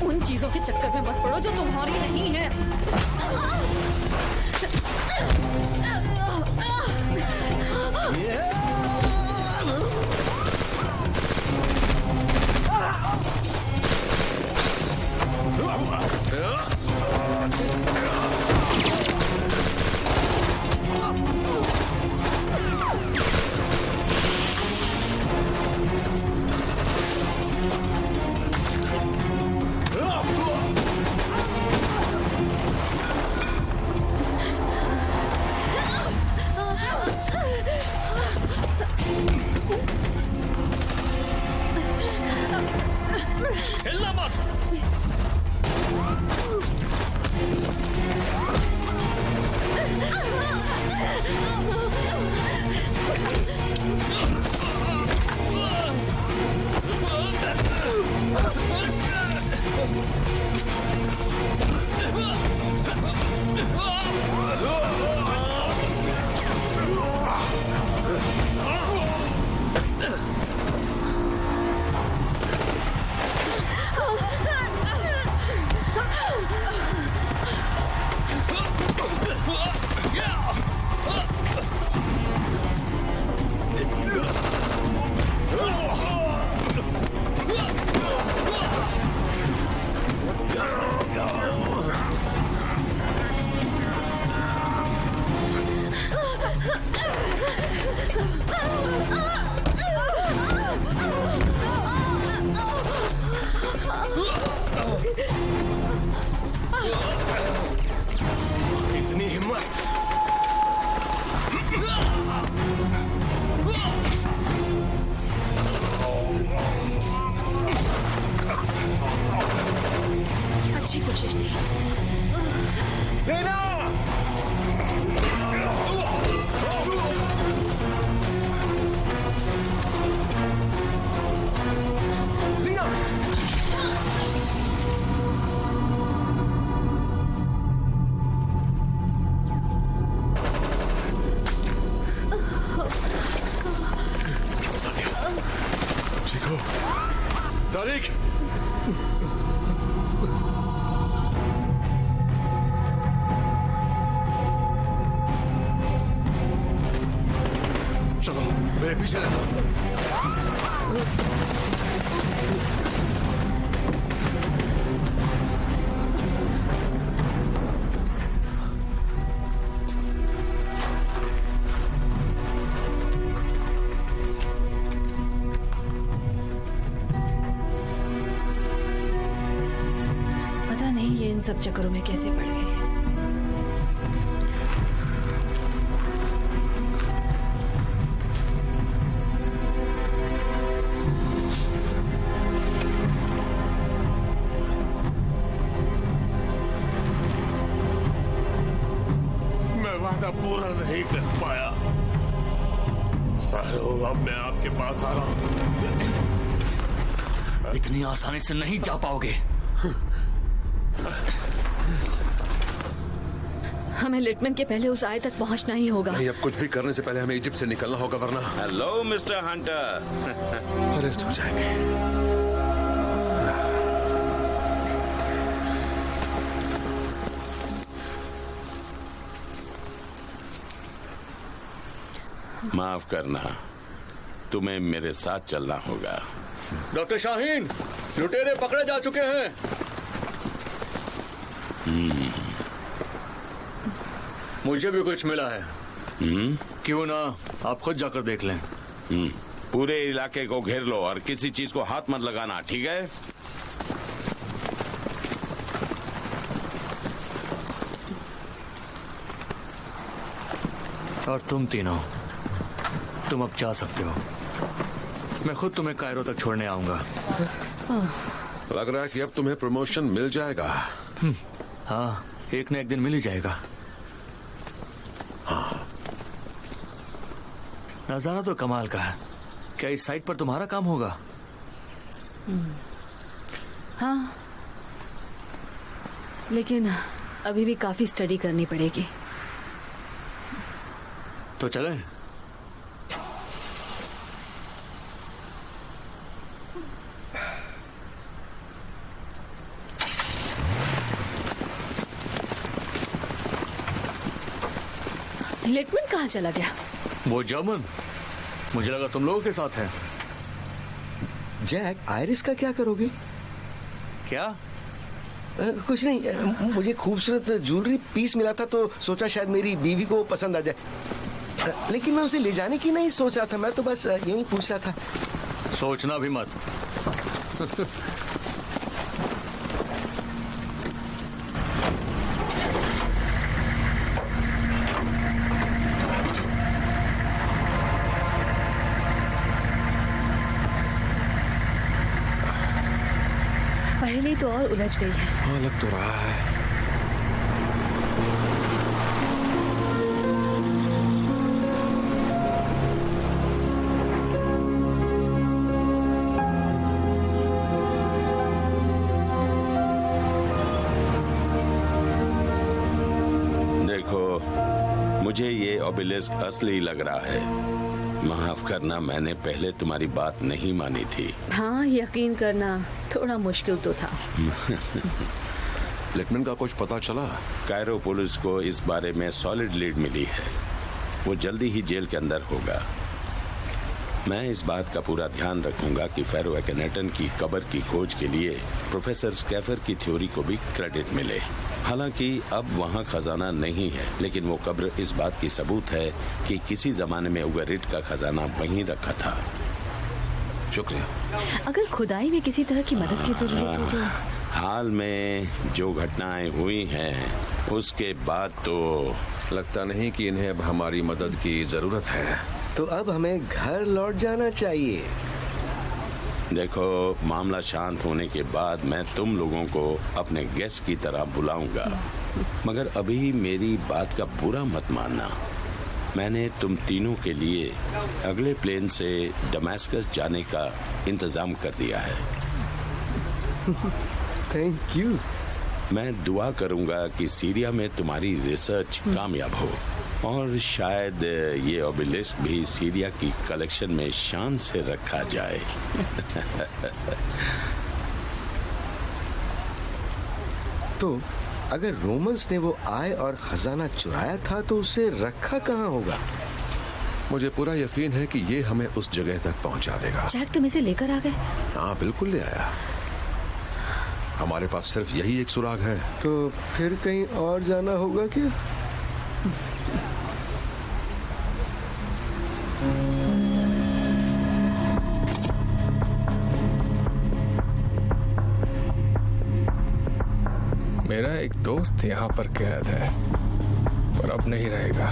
Speaker 7: उन चीजों के चक्कर में मत पड़ो जो तुम्हारी नहीं है।
Speaker 2: मेरे पीछे रहना।
Speaker 3: पता नहीं ये इन सब चक्करों में कैसे पड़ गई।
Speaker 1: मैं वादा पूरा नहीं कर पाया। फैरो, अब मैं आपके पास आ रहा हूँ।
Speaker 10: इतनी आसानी से नहीं जा पाओगे।
Speaker 7: हमें लिटमन के पहले उस आय तक पहुंचना ही होगा।
Speaker 2: नहीं, अब कुछ भी करने से पहले हमें इजिप्ट से निकलना होगा, वरना
Speaker 4: हेलो मिस्टर हंटर।
Speaker 2: अरेस्ट हो जाएंगे।
Speaker 4: माफ करना, तुम्हें मेरे साथ चलना होगा।
Speaker 10: डॉक्टर शाहीन, लुटेरे पकड़े जा चुके हैं। मुझे भी कुछ मिला है। क्यों ना आप खुद जाकर देख लें।
Speaker 4: पूरे इलाके को घेर लो और किसी चीज को हाथ मत लगाना, ठीक है?
Speaker 10: और तुम तीनों, तुम अब जा सकते हो। मैं खुद तुम्हें कायरो तक छोड़ने आऊंगा।
Speaker 2: लग रहा है कि अब तुम्हें प्रमोशन मिल जाएगा।
Speaker 10: हाँ, एक न एक दिन मिल ही जाएगा। नजारा तो कमाल का है। क्या इस साइट पर तुम्हारा काम होगा?
Speaker 7: हाँ, लेकिन अभी भी काफी स्टडी करनी पड़ेगी।
Speaker 10: तो चलें?
Speaker 7: लिटमन कहाँ चला गया?
Speaker 10: वो जर्मन, मुझे लगा तुम लोगों के साथ है।
Speaker 6: जैक, आयरिस का क्या करोगे?
Speaker 10: क्या?
Speaker 6: कुछ नहीं, मुझे खूबसूरत ज्वेलरी पीस मिला था तो सोचा शायद मेरी बीवी को पसंद आ जाए। लेकिन मैं उसे ले जाने की नहीं सोच रहा था, मैं तो बस यही पूछ रहा था।
Speaker 10: सोचना भी मत।
Speaker 7: पहले तो और उलझ गई है।
Speaker 2: हाँ, लग तो रहा है।
Speaker 4: देखो, मुझे ये ओबेलिस्क असली लग रहा है। माफ करना, मैंने पहले तुम्हारी बात नहीं मानी थी।
Speaker 7: हाँ, यकीन करना थोड़ा मुश्किल तो था।
Speaker 2: लिटमन का कुछ पता चला?
Speaker 4: कायरो पुलिस को इस बारे में सॉलिड लीड मिली है। वो जल्दी ही जेल के अंदर होगा। मैं इस बात का पूरा ध्यान रखूंगा कि फेरो एकेनेटन की कब्र की खोज के लिए प्रोफेसर स्कैफर की थ्योरी को भी क्रेडिट मिले। हालांकि अब वहाँ खजाना नहीं है, लेकिन वो कब्र इस बात की सबूत है कि किसी जमाने में उगरिट का खजाना वहीं रखा था।
Speaker 2: शुक्रिया।
Speaker 7: अगर खुदाई में किसी तरह की मदद की जरूरत हो तो
Speaker 4: हाल में जो घटनाएं हुई हैं उसके बाद तो
Speaker 2: लगता नहीं कि इन्हें अब हमारी मदद की जरूरत है।
Speaker 6: तो अब हमें घर लौट जाना चाहिए।
Speaker 4: देखो, मामला शांत होने के बाद मैं तुम लोगों को अपने गेस्ट की तरह बुलाऊंगा, मगर अभी मेरी बात का बुरा मत मानना। मैंने तुम तीनों के लिए अगले प्लेन से दमास्कस जाने का इंतजाम कर दिया है।
Speaker 6: Thank you.
Speaker 4: मैं दुआ करूंगा कि सीरिया में तुम्हारी रिसर्च कामयाब हो और शायद ये ओबेलिस्क भी सीरिया की कलेक्शन में शान से रखा जाए।
Speaker 6: तो अगर रोमन्स ने वो आय और खजाना चुराया था तो उसे रखा कहाँ होगा?
Speaker 2: मुझे पूरा यकीन है कि ये हमें उस जगह तक पहुंचा देगा।
Speaker 7: जैक, तुम इसे लेकर आ गए?
Speaker 2: हाँ बिल्कुल ले आया। हमारे पास सिर्फ यही एक सुराग है।
Speaker 6: तो फिर कहीं और जाना होगा क्या?
Speaker 8: मेरा एक दोस्त यहाँ पर कैद है, पर अब नहीं रहेगा।